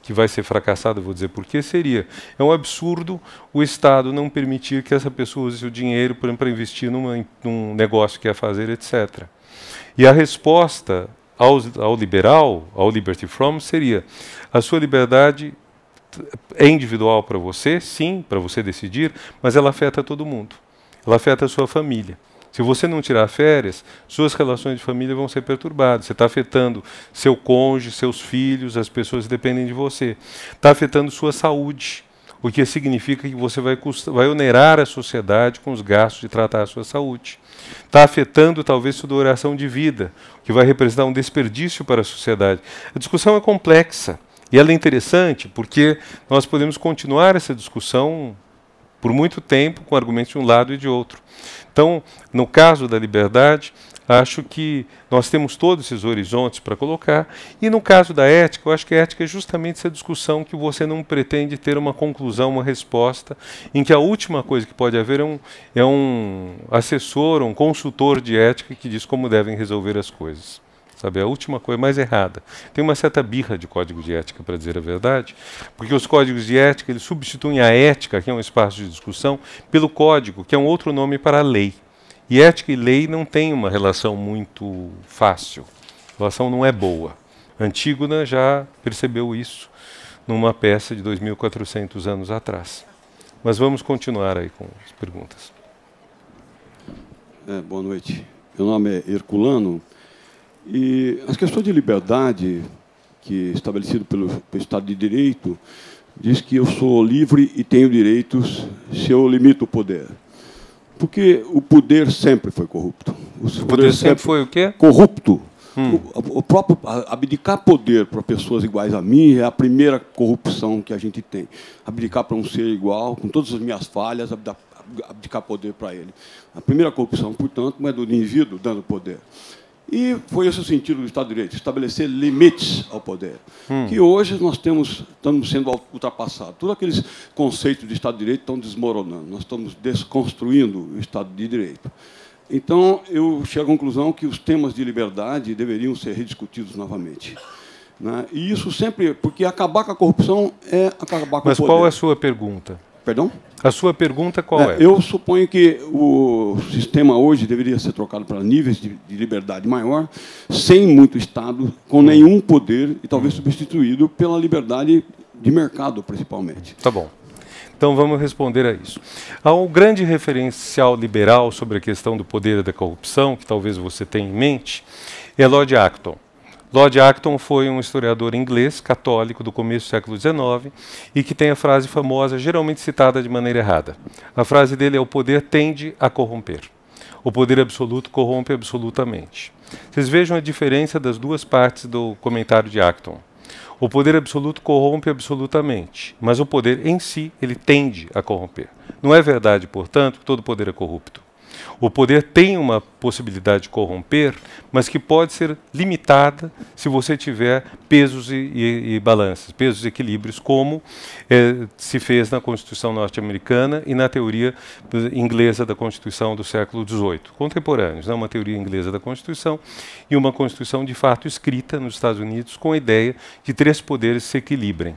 que vai ser fracassada, vou dizer por quê, seria: é um absurdo o Estado não permitir que essa pessoa use o dinheiro para investir num negócio que quer fazer, etc. E a resposta ao liberal, ao liberty from, seria: a sua liberdade é individual para você, sim, para você decidir, mas ela afeta todo mundo. Ela afeta a sua família. Se você não tirar férias, suas relações de família vão ser perturbadas. Você está afetando seu cônjuge, seus filhos, as pessoas que dependem de você. Está afetando sua saúde, o que significa que você vai onerar a sociedade com os gastos de tratar a sua saúde. Está afetando talvez sua duração de vida, o que vai representar um desperdício para a sociedade. A discussão é complexa e ela é interessante porque nós podemos continuar essa discussão por muito tempo com argumentos de um lado e de outro. Então, no caso da liberdade, acho que nós temos todos esses horizontes para colocar. E no caso da ética, eu acho que a ética é justamente essa discussão que você não pretende ter uma conclusão, uma resposta, em que a última coisa que pode haver é um assessor, um consultor de ética que diz como devem resolver as coisas. Sabe, a última coisa, mais errada. Tem uma certa birra de código de ética, para dizer a verdade, porque os códigos de ética eles substituem a ética, que é um espaço de discussão, pelo código, que é um outro nome para a lei. E ética e lei não têm uma relação muito fácil. A relação não é boa. Antígona já percebeu isso numa peça de 2.400 anos atrás. Mas vamos continuar aí com as perguntas. Boa noite. Meu nome é Herculano. E as questões de liberdade, que é estabelecido pelo Estado de Direito, diz que eu sou livre e tenho direitos se eu limito o poder. Porque o poder sempre foi corrupto. O poder sempre foi o quê? Corrupto. O próprio abdicar poder para pessoas iguais a mim é a primeira corrupção que a gente tem. Abdicar para um ser igual, com todas as minhas falhas, abdicar poder para ele. A primeira corrupção, portanto, não é do indivíduo dando poder. E foi esse o sentido do Estado de Direito, estabelecer limites ao poder, que hoje nós estamos sendo ultrapassados. Todos aqueles conceitos de Estado de Direito estão desmoronando, nós estamos desconstruindo o Estado de Direito. Então, eu chego à conclusão que os temas de liberdade deveriam ser rediscutidos novamente. Né? E isso sempre, porque acabar com a corrupção é acabar com o poder. Mas qual é a sua pergunta? Perdão? A sua pergunta qual é? Eu suponho que o sistema hoje deveria ser trocado para níveis de liberdade maior, sem muito Estado, com nenhum poder, e talvez substituído pela liberdade de mercado, principalmente. Tá bom. Então vamos responder a isso. Há um grande referencial liberal sobre a questão do poder e da corrupção, que talvez você tenha em mente, é Lord Acton. Lord Acton foi um historiador inglês, católico, do começo do século XIX, e que tem a frase famosa, geralmente citada de maneira errada. A frase dele é: o poder tende a corromper. O poder absoluto corrompe absolutamente. Vocês vejam a diferença das duas partes do comentário de Acton. O poder absoluto corrompe absolutamente, mas o poder em si, ele tende a corromper. Não é verdade, portanto, que todo poder é corrupto. O poder tem uma possibilidade de corromper, mas que pode ser limitada se você tiver pesos e balanças, pesos e equilíbrios, como se fez na Constituição norte-americana e na teoria inglesa da Constituição do século XVIII. Contemporâneos, uma teoria inglesa da Constituição e uma Constituição de fato escrita nos Estados Unidos com a ideia de 3 poderes se equilibrem.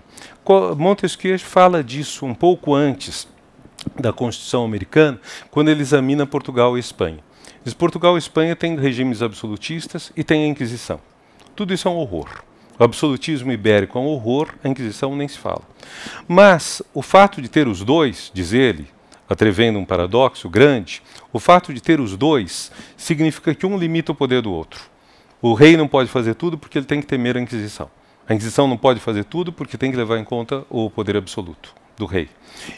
Montesquieu fala disso um pouco antes da Constituição americana, quando ele examina Portugal e Espanha. Diz: Portugal e Espanha têm regimes absolutistas e têm a Inquisição. Tudo isso é um horror. O absolutismo ibérico é um horror, a Inquisição nem se fala. Mas o fato de ter os dois, diz ele, atrevendo um paradoxo grande, o fato de ter os dois significa que um limita o poder do outro. O rei não pode fazer tudo porque ele tem que temer a Inquisição. A Inquisição não pode fazer tudo porque tem que levar em conta o poder absoluto do rei.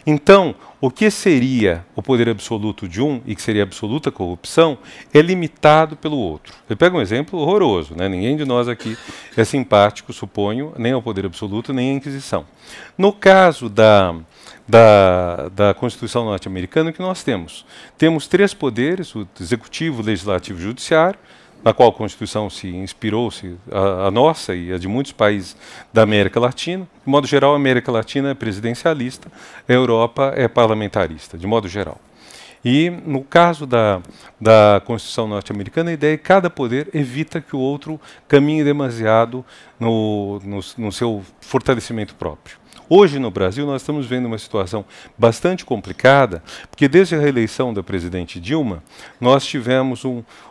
Então, o que seria o poder absoluto de um e que seria absoluta corrupção é limitado pelo outro. Eu pego um exemplo horroroso, né? Ninguém de nós aqui é simpático, suponho, nem ao poder absoluto, nem à Inquisição. No caso da Constituição norte-americana, o que nós temos? Temos 3 poderes, o executivo, legislativo e judiciário, na qual a Constituição se inspirou-se, a nossa e a de muitos países da América Latina. De modo geral, a América Latina é presidencialista, a Europa é parlamentarista, de modo geral. E, no caso da Constituição norte-americana, a ideia é que cada poder evita que o outro caminhe demasiado no seu fortalecimento próprio. Hoje, no Brasil, nós estamos vendo uma situação bastante complicada, porque desde a reeleição da presidente Dilma, nós tivemos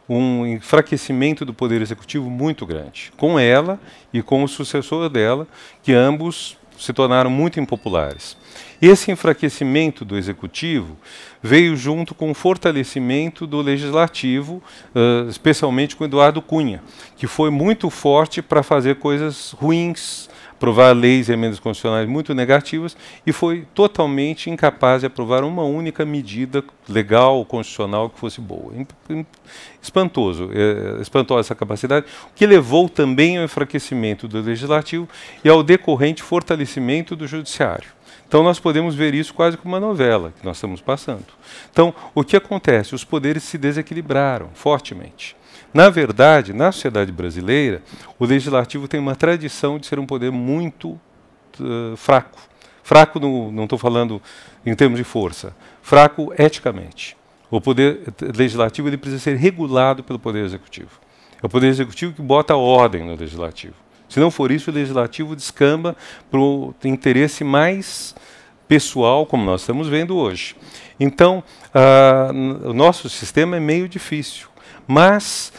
um enfraquecimento do poder executivo muito grande, com ela e com o sucessor dela, que ambos se tornaram muito impopulares. Esse enfraquecimento do executivo veio junto com o fortalecimento do legislativo, especialmente com Eduardo Cunha, que foi muito forte para fazer coisas ruins, aprovar leis e emendas constitucionais muito negativas, e foi totalmente incapaz de aprovar uma única medida legal ou constitucional que fosse boa. Espantoso, espantosa essa capacidade, o que levou também ao enfraquecimento do legislativo e ao decorrente fortalecimento do judiciário. Então nós podemos ver isso quase como uma novela que nós estamos passando. Então, o que acontece? Os poderes se desequilibraram fortemente. Na verdade, na sociedade brasileira, o legislativo tem uma tradição de ser um poder muito fraco. Fraco, não estou falando em termos de força, fraco eticamente. O poder legislativo ele precisa ser regulado pelo poder executivo. É o poder executivo que bota ordem no legislativo. Se não for isso, o legislativo descamba para o interesse mais pessoal, como nós estamos vendo hoje. Então, o nosso sistema é meio difícil. Mas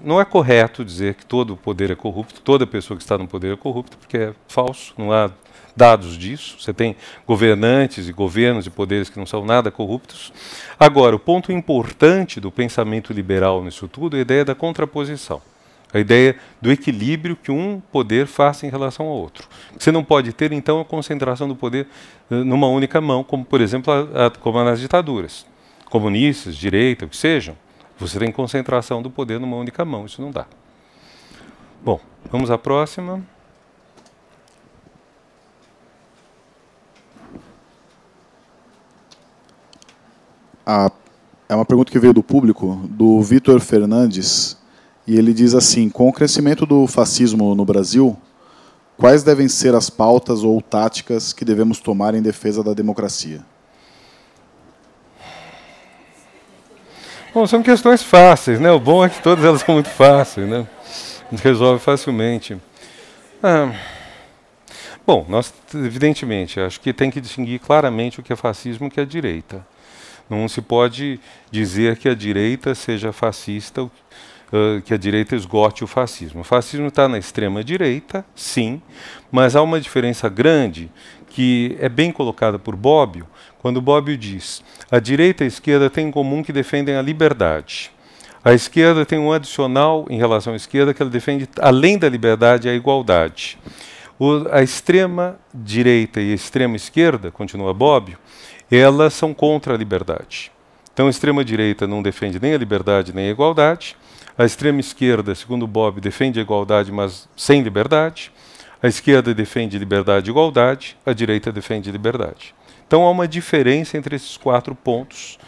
não é correto dizer que todo poder é corrupto, toda pessoa que está no poder é corrupta, porque é falso, não há dados disso. Você tem governantes e governos e poderes que não são nada corruptos. Agora, o ponto importante do pensamento liberal nisso tudo é a ideia da contraposição. A ideia do equilíbrio que um poder faça em relação ao outro. Você não pode ter, então, a concentração do poder numa única mão, como, por exemplo, como nas ditaduras. Comunistas, direita, o que sejam. Você tem concentração do poder numa única mão, isso não dá. Bom, vamos à próxima. É uma pergunta que veio do público, do Vitor Fernandes, e ele diz assim: com o crescimento do fascismo no Brasil, quais devem ser as pautas ou táticas que devemos tomar em defesa da democracia? Bom, são questões fáceis, né? O bom é que todas elas são muito fáceis, né? A gente resolve facilmente. Bom, nós, evidentemente, acho que tem que distinguir claramente o que é fascismo e o que é direita. Não se pode dizer que a direita seja fascista, que a direita esgote o fascismo. O fascismo está na extrema-direita, sim, mas há uma diferença grande que é bem colocada por Bobbio, quando Bobbio diz: a direita e a esquerda têm em comum que defendem a liberdade. A esquerda tem um adicional em relação à esquerda, que ela defende, além da liberdade, a igualdade. A extrema-direita e a extrema-esquerda, continua Bobbio, elas são contra a liberdade. Então, a extrema-direita não defende nem a liberdade nem a igualdade. A extrema-esquerda, segundo Bobbio, defende a igualdade, mas sem liberdade. A esquerda defende liberdade e igualdade, a direita defende liberdade. Então, há uma diferença entre esses 4 pontos.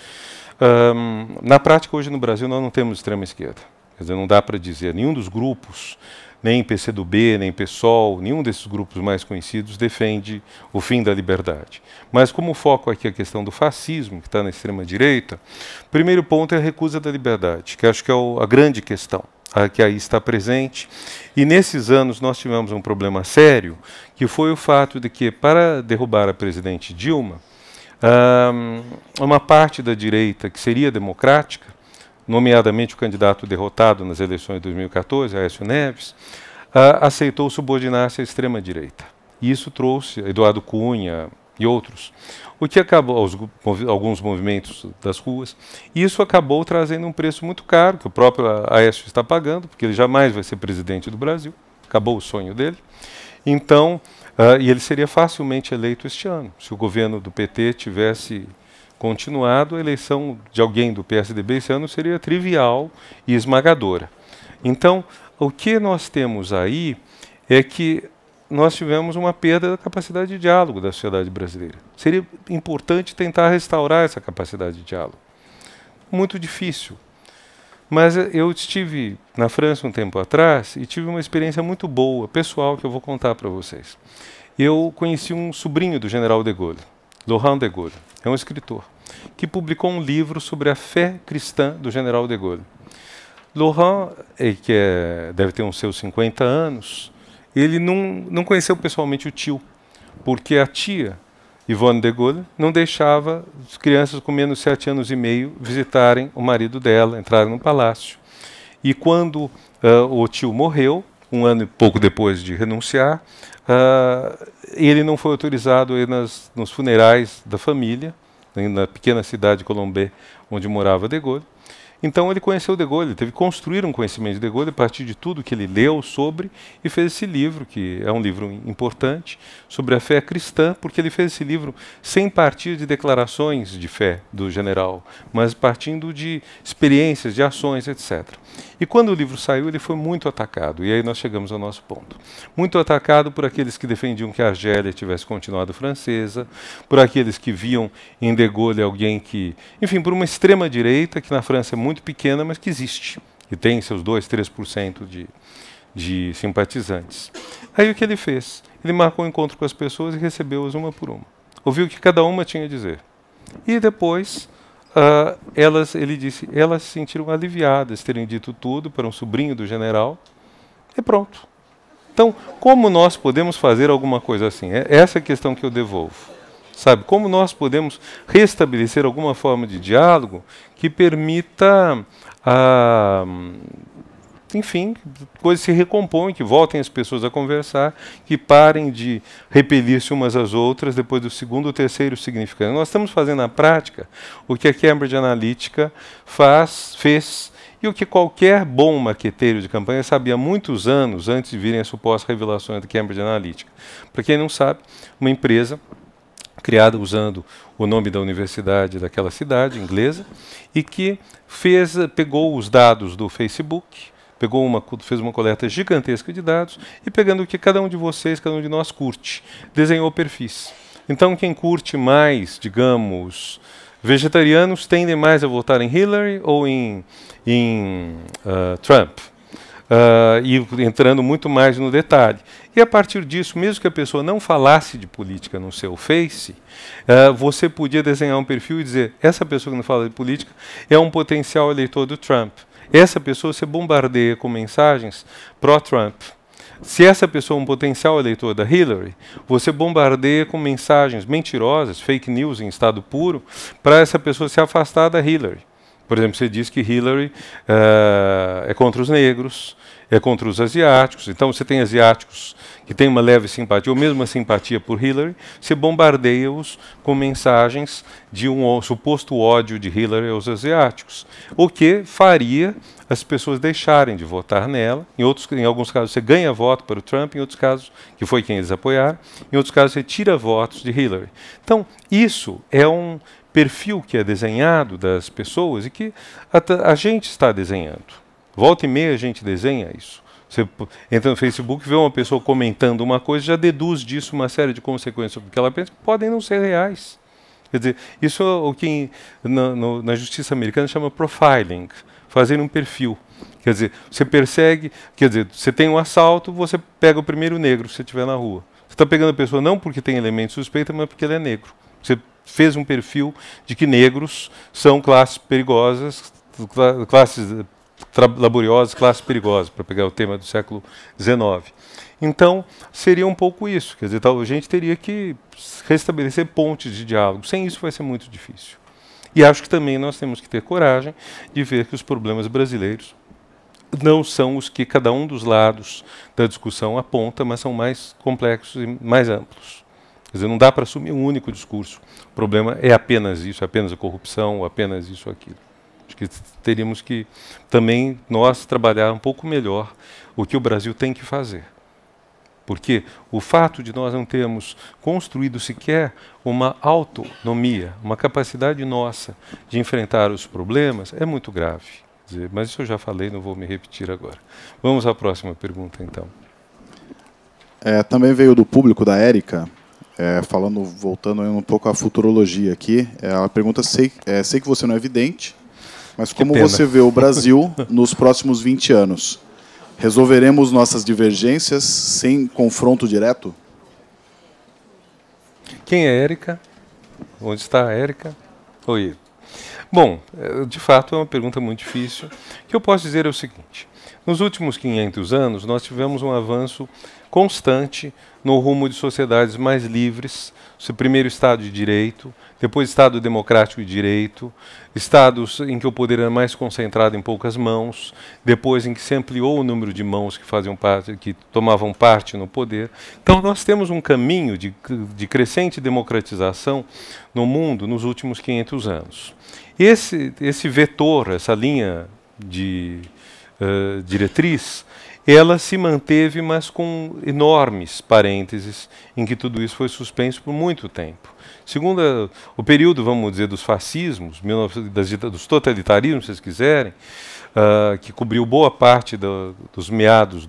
Na prática, hoje no Brasil, nós não temos extrema-esquerda. Quer dizer, não dá para dizer, nenhum dos grupos, nem PCdoB, nem PSOL, nenhum desses grupos mais conhecidos defende o fim da liberdade. Mas como o foco aqui é a questão do fascismo, que está na extrema-direita, o primeiro ponto é a recusa da liberdade, que acho que é a grande questão, que aí está presente. E nesses anos nós tivemos um problema sério, que foi o fato de que, para derrubar a presidente Dilma, uma parte da direita que seria democrática, nomeadamente o candidato derrotado nas eleições de 2014, Aécio Neves, aceitou subordinar-se à extrema-direita. E isso trouxe Eduardo Cunha e outros, o que acabou, alguns movimentos das ruas, e isso acabou trazendo um preço muito caro, que o próprio Aécio está pagando, porque ele jamais vai ser presidente do Brasil, acabou o sonho dele. Então, e ele seria facilmente eleito este ano, se o governo do PT tivesse continuado, a eleição de alguém do PSDB esse ano seria trivial e esmagadora. Então, o que nós temos aí é que nós tivemos uma perda da capacidade de diálogo da sociedade brasileira. Seria importante tentar restaurar essa capacidade de diálogo. Muito difícil. Mas eu estive na França um tempo atrás e tive uma experiência muito boa, pessoal, que eu vou contar para vocês. Eu conheci um sobrinho do general de Gaulle, Laurent de Gaulle, é um escritor, que publicou um livro sobre a fé cristã do general de Gaulle. Laurent, que deve ter uns seus 50 anos, ele não conheceu pessoalmente o tio, porque a tia, Yvonne de Gaulle, não deixava as crianças com menos de 7 anos e meio visitarem o marido dela, entrarem no palácio. E quando o tio morreu, um ano e pouco depois de renunciar, ele não foi autorizado a ir nos funerais da família, na pequena cidade de Colombey, onde morava de Gaulle. Então ele conheceu de Gaulle, ele teve que construir um conhecimento de de Gaulle a partir de tudo que ele leu sobre e fez esse livro, que é um livro importante, sobre a fé cristã, porque ele fez esse livro sem partir de declarações de fé do general, mas partindo de experiências, de ações, etc. E quando o livro saiu, ele foi muito atacado, e aí nós chegamos ao nosso ponto. Muito atacado por aqueles que defendiam que a Argélia tivesse continuado francesa, por aqueles que viam em de Gaulle alguém que, enfim, por uma extrema-direita, que na França é muito pequena, mas que existe, e tem seus 2, 3% de simpatizantes. Aí o que ele fez? Ele marcou um encontro com as pessoas e recebeu-as uma por uma. Ouviu o que cada uma tinha a dizer. E depois, ele disse, elas se sentiram aliviadas terem dito tudo para um sobrinho do general, e pronto. Então, como nós podemos fazer alguma coisa assim? É essa a questão que eu devolvo. Sabe, como nós podemos restabelecer alguma forma de diálogo que permita, enfim, coisas se recompõem, que voltem as pessoas a conversar, que parem de repelir-se umas às outras depois do segundo ou terceiro significante. Nós estamos fazendo na prática o que a Cambridge Analytica fez, e o que qualquer bom maqueteiro de campanha sabia há muitos anos antes de virem as supostas revelações da Cambridge Analytica. Para quem não sabe, uma empresa criada usando o nome da universidade daquela cidade inglesa, e que pegou os dados do Facebook, fez uma coleta gigantesca de dados, e pegando o que cada um de vocês, cada um de nós curte, desenhou perfis. Então, quem curte mais, digamos, vegetarianos, tendem mais a votar em Hillary ou em Trump. E entrando muito mais no detalhe. E a partir disso, mesmo que a pessoa não falasse de política no seu Face, você podia desenhar um perfil e dizer, essa pessoa que não fala de política é um potencial eleitor do Trump. Essa pessoa você bombardeia com mensagens pró-Trump. Se essa pessoa é um potencial eleitor da Hillary, você bombardeia com mensagens mentirosas, fake news em estado puro, para essa pessoa se afastar da Hillary. Por exemplo, você diz que Hillary é contra os negros, é contra os asiáticos. Então você tem asiáticos que têm uma leve simpatia, ou mesmo uma simpatia por Hillary, você bombardeia-os com mensagens de um suposto ódio de Hillary aos asiáticos, o que faria as pessoas deixarem de votar nela. Em alguns casos você ganha voto para o Trump, em outros casos, que foi quem eles apoiaram, em outros casos você tira votos de Hillary. Então isso é um perfil que é desenhado das pessoas e que a gente está desenhando. Volta e meia a gente desenha isso. Você entra no Facebook, vê uma pessoa comentando uma coisa, já deduz disso uma série de consequências sobre o que ela pensa, que podem não ser reais. Quer dizer, isso é o que na justiça americana chama profiling, fazer um perfil. Quer dizer, você persegue, quer dizer, você tem um assalto, você pega o primeiro negro que você estiver na rua. Você está pegando a pessoa não porque tem elemento suspeito, mas porque ele é negro. Você fez um perfil de que negros são classes perigosas, classes laboriosas, classes perigosas, para pegar o tema do século XIX. Então, seria um pouco isso. Quer dizer, a gente teria que restabelecer pontes de diálogo. Sem isso vai ser muito difícil. E acho que também nós temos que ter coragem de ver que os problemas brasileiros não são os que cada um dos lados da discussão aponta, mas são mais complexos e mais amplos. Quer dizer, não dá para assumir um único discurso. O problema é apenas isso, apenas a corrupção, ou apenas isso ou aquilo. Acho que teríamos que também nós trabalhar um pouco melhor o que o Brasil tem que fazer. Porque o fato de nós não termos construído sequer uma autonomia, uma capacidade nossa de enfrentar os problemas, é muito grave. Quer dizer, mas isso eu já falei, não vou me repetir agora. Vamos à próxima pergunta, então. Também veio do público da Érica, voltando um pouco à futurologia aqui. A pergunta, sei que você não é vidente, mas como você vê o Brasil nos próximos 20 anos? Resolveremos nossas divergências sem confronto direto? Quem é Érica? Onde está a Érica? Oi. Bom, de fato é uma pergunta muito difícil. O que eu posso dizer é o seguinte. Nos últimos 500 anos, nós tivemos um avanço constante no rumo de sociedades mais livres, o primeiro Estado de Direito, depois Estado Democrático de Direito, estados em que o poder era mais concentrado em poucas mãos, depois em que se ampliou o número de mãos que faziam parte, que tomavam parte no poder. Então nós temos um caminho de crescente democratização no mundo nos últimos 500 anos. Esse vetor, essa linha de diretriz, ela se manteve, mas com enormes parênteses, em que tudo isso foi suspenso por muito tempo. Segundo o período, vamos dizer, dos fascismos, dos totalitarismos, se vocês quiserem, que cobriu boa parte dos meados,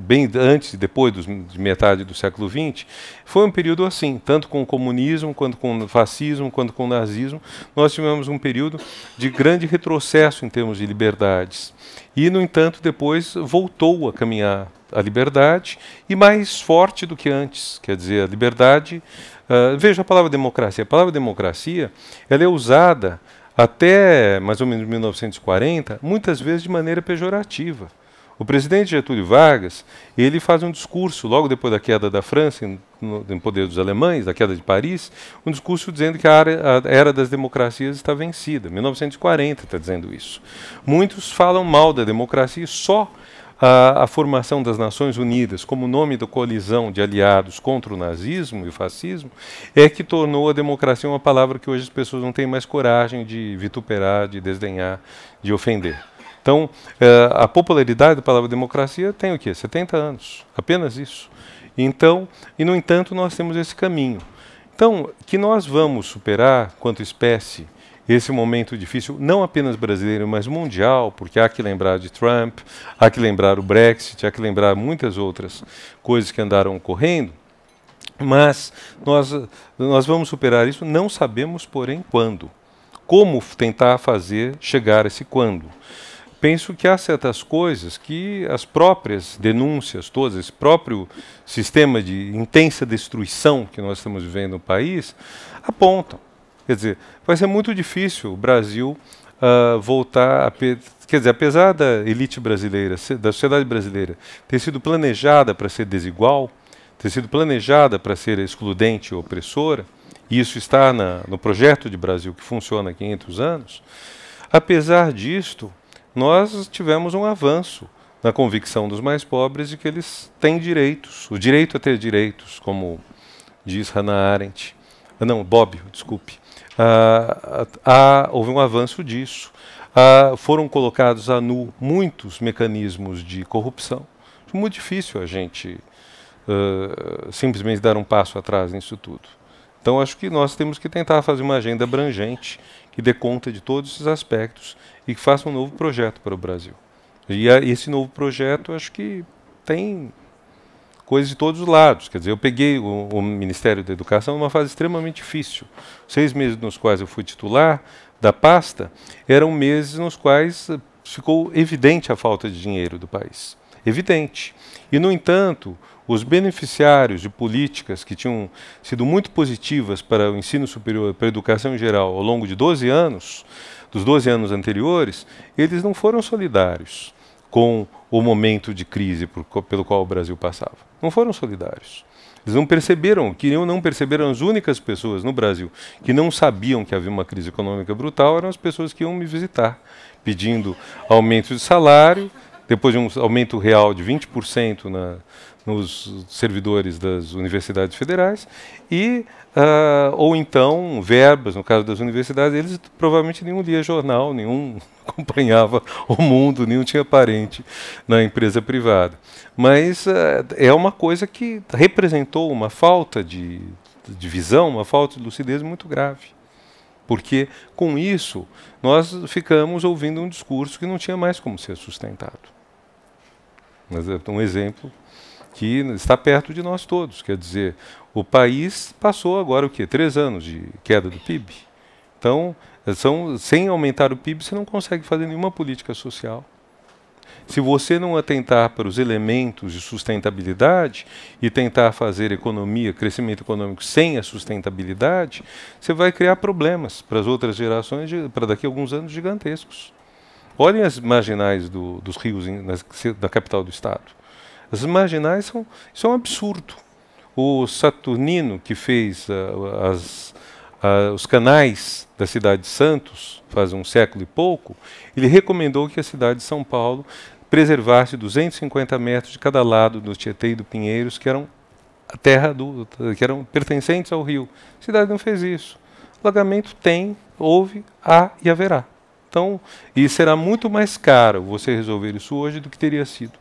bem antes e depois de metade do século XX, foi um período assim, tanto com o comunismo, quanto com o fascismo, quanto com o nazismo. Nós tivemos um período de grande retrocesso em termos de liberdades. E, no entanto, depois voltou a caminhar a liberdade, e mais forte do que antes. Quer dizer, a liberdade... veja a palavra democracia. A palavra democracia ela é usada até mais ou menos 1940, muitas vezes de maneira pejorativa. O presidente Getúlio Vargas, ele faz um discurso, logo depois da queda da França, no poder dos alemães, da queda de Paris, um discurso dizendo que a era das democracias está vencida. 1940 está dizendo isso. Muitos falam mal da democracia, só a formação das Nações Unidas como nome da coalizão de aliados contra o nazismo e o fascismo é que tornou a democracia uma palavra que hoje as pessoas não têm mais coragem de vituperar, de desdenhar, de ofender. Então, a popularidade da palavra democracia tem o quê? 70 anos, apenas isso. Então, e no entanto, nós temos esse caminho. Então, que nós vamos superar, quanto espécie, esse momento difícil, não apenas brasileiro, mas mundial, porque há que lembrar de Trump, há que lembrar o Brexit, há que lembrar muitas outras coisas que andaram ocorrendo, mas nós vamos superar isso, não sabemos, porém, quando. Como tentar fazer chegar a esse quando? Penso que há certas coisas que as próprias denúncias, todas, esse próprio sistema de intensa destruição que nós estamos vivendo no país, apontam. Quer dizer, vai ser muito difícil o Brasil voltar a... Quer dizer, apesar da elite brasileira, da sociedade brasileira, ter sido planejada para ser desigual, ter sido planejada para ser excludente e opressora, e isso está no projeto de Brasil que funciona há 500 anos, apesar disto, nós tivemos um avanço na convicção dos mais pobres de que eles têm direitos, o direito a ter direitos, como diz Hannah Arendt. Bobbio, desculpe. Houve um avanço disso. Foram colocados a nu muitos mecanismos de corrupção. É muito difícil a gente simplesmente dar um passo atrás nisso tudo. Então, acho que nós temos que tentar fazer uma agenda abrangente que dê conta de todos esses aspectos e que faça um novo projeto para o Brasil. E esse novo projeto, acho que tem coisas de todos os lados. Quer dizer, eu peguei o Ministério da Educação numa fase extremamente difícil. 6 meses nos quais eu fui titular da pasta eram meses nos quais ficou evidente a falta de dinheiro do país. Evidente. E, no entanto, os beneficiários de políticas que tinham sido muito positivas para o ensino superior, para a educação em geral, ao longo de 12 anos, dos 12 anos anteriores, eles não foram solidários com o momento de crise pelo qual o Brasil passava. Não foram solidários. Eles não perceberam, não perceberam as únicas pessoas no Brasil que não sabiam que havia uma crise econômica brutal, eram as pessoas que iam me visitar, pedindo aumento de salário, depois de um aumento real de 20% nos servidores das universidades federais, ou então verbas, no caso das universidades, eles provavelmente nenhum lia jornal, nenhum acompanhava o mundo, nenhum tinha parente na empresa privada. Mas é uma coisa que representou uma falta de visão, uma falta de lucidez muito grave. Porque, com isso, nós ficamos ouvindo um discurso que não tinha mais como ser sustentado. Mas é um exemplo que está perto de nós todos. Quer dizer, o país passou agora o quê? 3 anos de queda do PIB. Então, sem aumentar o PIB, você não consegue fazer nenhuma política social. Se você não atentar para os elementos de sustentabilidade e tentar fazer economia, crescimento econômico sem a sustentabilidade, você vai criar problemas para as outras gerações, para daqui a alguns anos gigantescos. Olhem as marginais dos rios na capital do estado. As marginais isso é um absurdo. O Saturnino, que fez os canais da cidade de Santos, faz um século e pouco, ele recomendou que a cidade de São Paulo preservasse 250 metros de cada lado do Tietê e do Pinheiros, que eram a terra que eram pertencentes ao rio. A cidade não fez isso. Alagamento houve, há e haverá. Então, e será muito mais caro você resolver isso hoje do que teria sido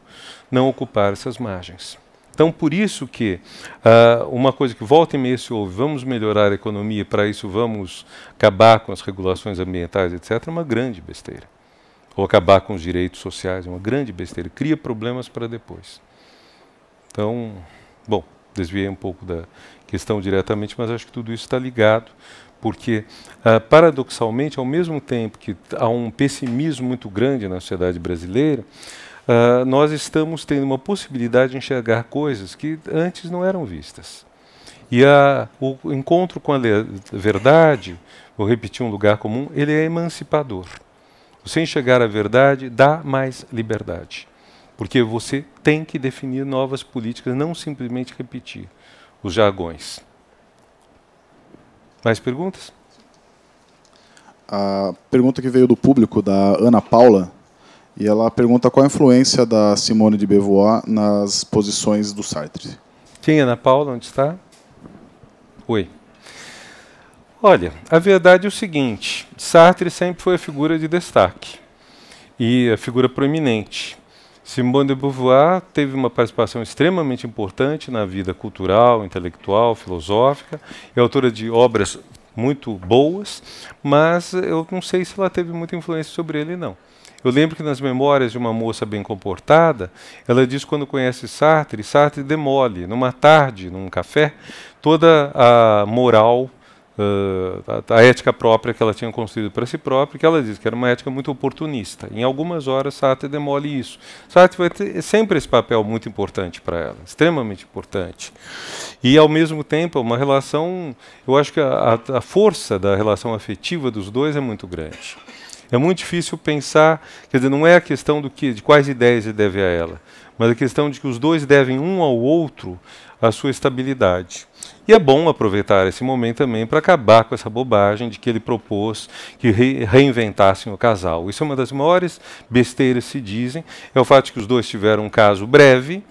não ocupar essas margens. Então, por isso que uma coisa que volta e meia se ouve, vamos melhorar a economia, para isso vamos acabar com as regulações ambientais, etc., é uma grande besteira. Ou acabar com os direitos sociais, é uma grande besteira. Cria problemas para depois. Então, bom, desviei um pouco da questão diretamente, mas acho que tudo isso está ligado, porque, paradoxalmente, ao mesmo tempo que há um pessimismo muito grande na sociedade brasileira, nós estamos tendo uma possibilidade de enxergar coisas que antes não eram vistas. E o encontro com a verdade, vou repetir um lugar comum, ele é emancipador. Você enxergar a verdade dá mais liberdade, porque você tem que definir novas políticas, não simplesmente repetir os jargões. Mais perguntas? A pergunta que veio do público, da Ana Paula, e ela pergunta qual a influência da Simone de Beauvoir nas posições do Sartre. Quem é Ana Paula? Onde está? Oi. Olha, a verdade é o seguinte, Sartre sempre foi a figura de destaque e a figura proeminente. Simone de Beauvoir teve uma participação extremamente importante na vida cultural, intelectual, filosófica, é autora de obras muito boas, mas eu não sei se ela teve muita influência sobre ele, não. Eu lembro que nas Memórias de uma Moça Bem Comportada, ela diz que quando conhece Sartre, Sartre demole, numa tarde, num café, toda a moral, a ética própria que ela tinha construído para si própria, que ela diz que era uma ética muito oportunista. Em algumas horas, Sartre demole isso. Sartre vai ter sempre esse papel muito importante para ela, extremamente importante. E, ao mesmo tempo, uma relação, eu acho que a força da relação afetiva dos dois é muito grande. É muito difícil pensar, quer dizer, não é a questão de quais ideias ele deve a ela, mas a questão de que os dois devem um ao outro a sua estabilidade. E é bom aproveitar esse momento também para acabar com essa bobagem de que ele propôs que reinventassem o casal. Isso é uma das maiores besteiras que se dizem, é o fato de que os dois tiveram um caso breve,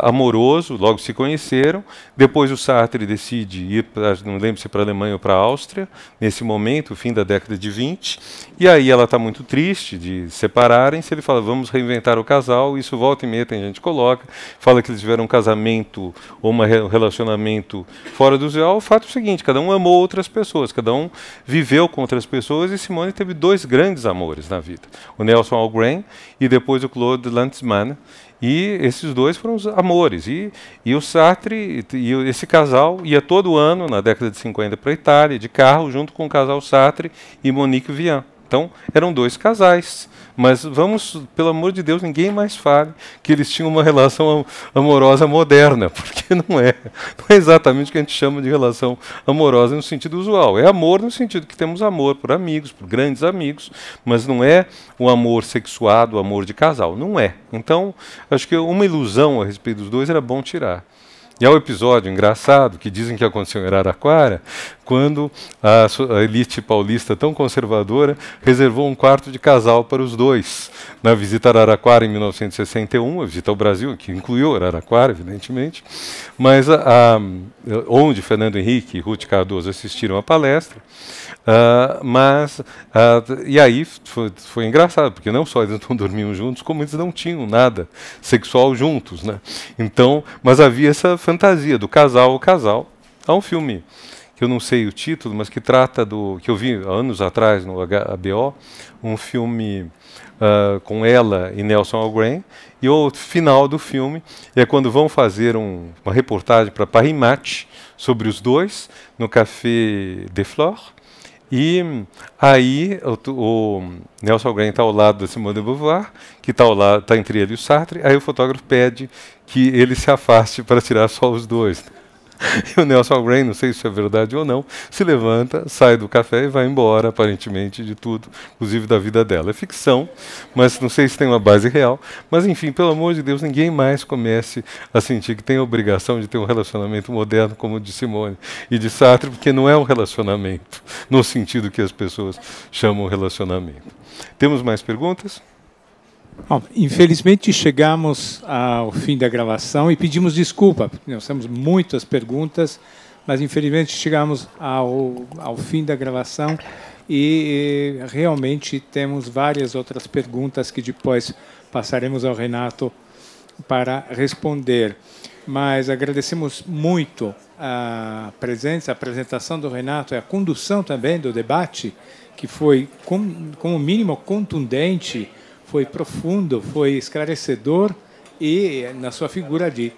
amoroso, logo se conheceram. Depois o Sartre decide ir, não lembro se para a Alemanha ou para a Áustria, nesse momento, fim da década de 20, e aí ela está muito triste de separarem-se. Ele fala, vamos reinventar o casal. Isso volta e meia tem gente que coloca, fala que eles tiveram um casamento ou um relacionamento fora do usual. O fato é o seguinte, cada um amou outras pessoas, cada um viveu com outras pessoas, e Simone teve dois grandes amores na vida, o Nelson Algren e depois o Claude Lanzmann. E esses dois foram os amores. E o Sartre, e esse casal, ia todo ano, na década de 50, para a Itália, de carro, junto com o casal Sartre e Monique Vian. Então, eram dois casais. Mas vamos, pelo amor de Deus, ninguém mais fale que eles tinham uma relação amorosa moderna, porque não é exatamente o que a gente chama de relação amorosa no sentido usual. É amor no sentido que temos amor por amigos, por grandes amigos, mas não é o amor sexuado, o amor de casal. Não é. Então, acho que uma ilusão a respeito dos dois era bom tirar. E há um episódio engraçado que dizem que aconteceu em Araraquara, quando a elite paulista tão conservadora reservou um quarto de casal para os dois. Na visita a Araraquara em 1961, a visita ao Brasil, que incluiu Araraquara, evidentemente, mas onde Fernando Henrique e Ruth Cardoso assistiram à palestra. E aí foi engraçado, porque não só eles não dormiam juntos, como eles não tinham nada sexual juntos, né? Então, mas havia essa fantasia do casal ao casal. Há um filme que eu não sei o título, mas que trata que eu vi há anos atrás no HBO, um filme com ela e Nelson Algren, e o final do filme é quando vão fazer uma reportagem para Paris Match sobre os dois no Café de Flore. E aí o Nelson Algren está ao lado da Simone de Beauvoir, que está entre ele e o Sartre. Aí o fotógrafo pede que ele se afaste para tirar só os dois. E o Nelson Algren, não sei se isso é verdade ou não, se levanta, sai do café e vai embora, aparentemente, de tudo, inclusive da vida dela. É ficção, mas não sei se tem uma base real. Mas, enfim, pelo amor de Deus, ninguém mais comece a sentir que tem a obrigação de ter um relacionamento moderno como o de Simone e de Sartre, porque não é um relacionamento, no sentido que as pessoas chamam relacionamento. Temos mais perguntas? Bom, infelizmente chegamos ao fim da gravação e pedimos desculpa, porque nós temos muitas perguntas, mas infelizmente chegamos ao fim da gravação e realmente temos várias outras perguntas que depois passaremos ao Renato para responder. Mas agradecemos muito a presença, a apresentação do Renato e a condução também do debate, que foi, como mínimo, contundente, foi profundo, foi esclarecedor e na sua figura de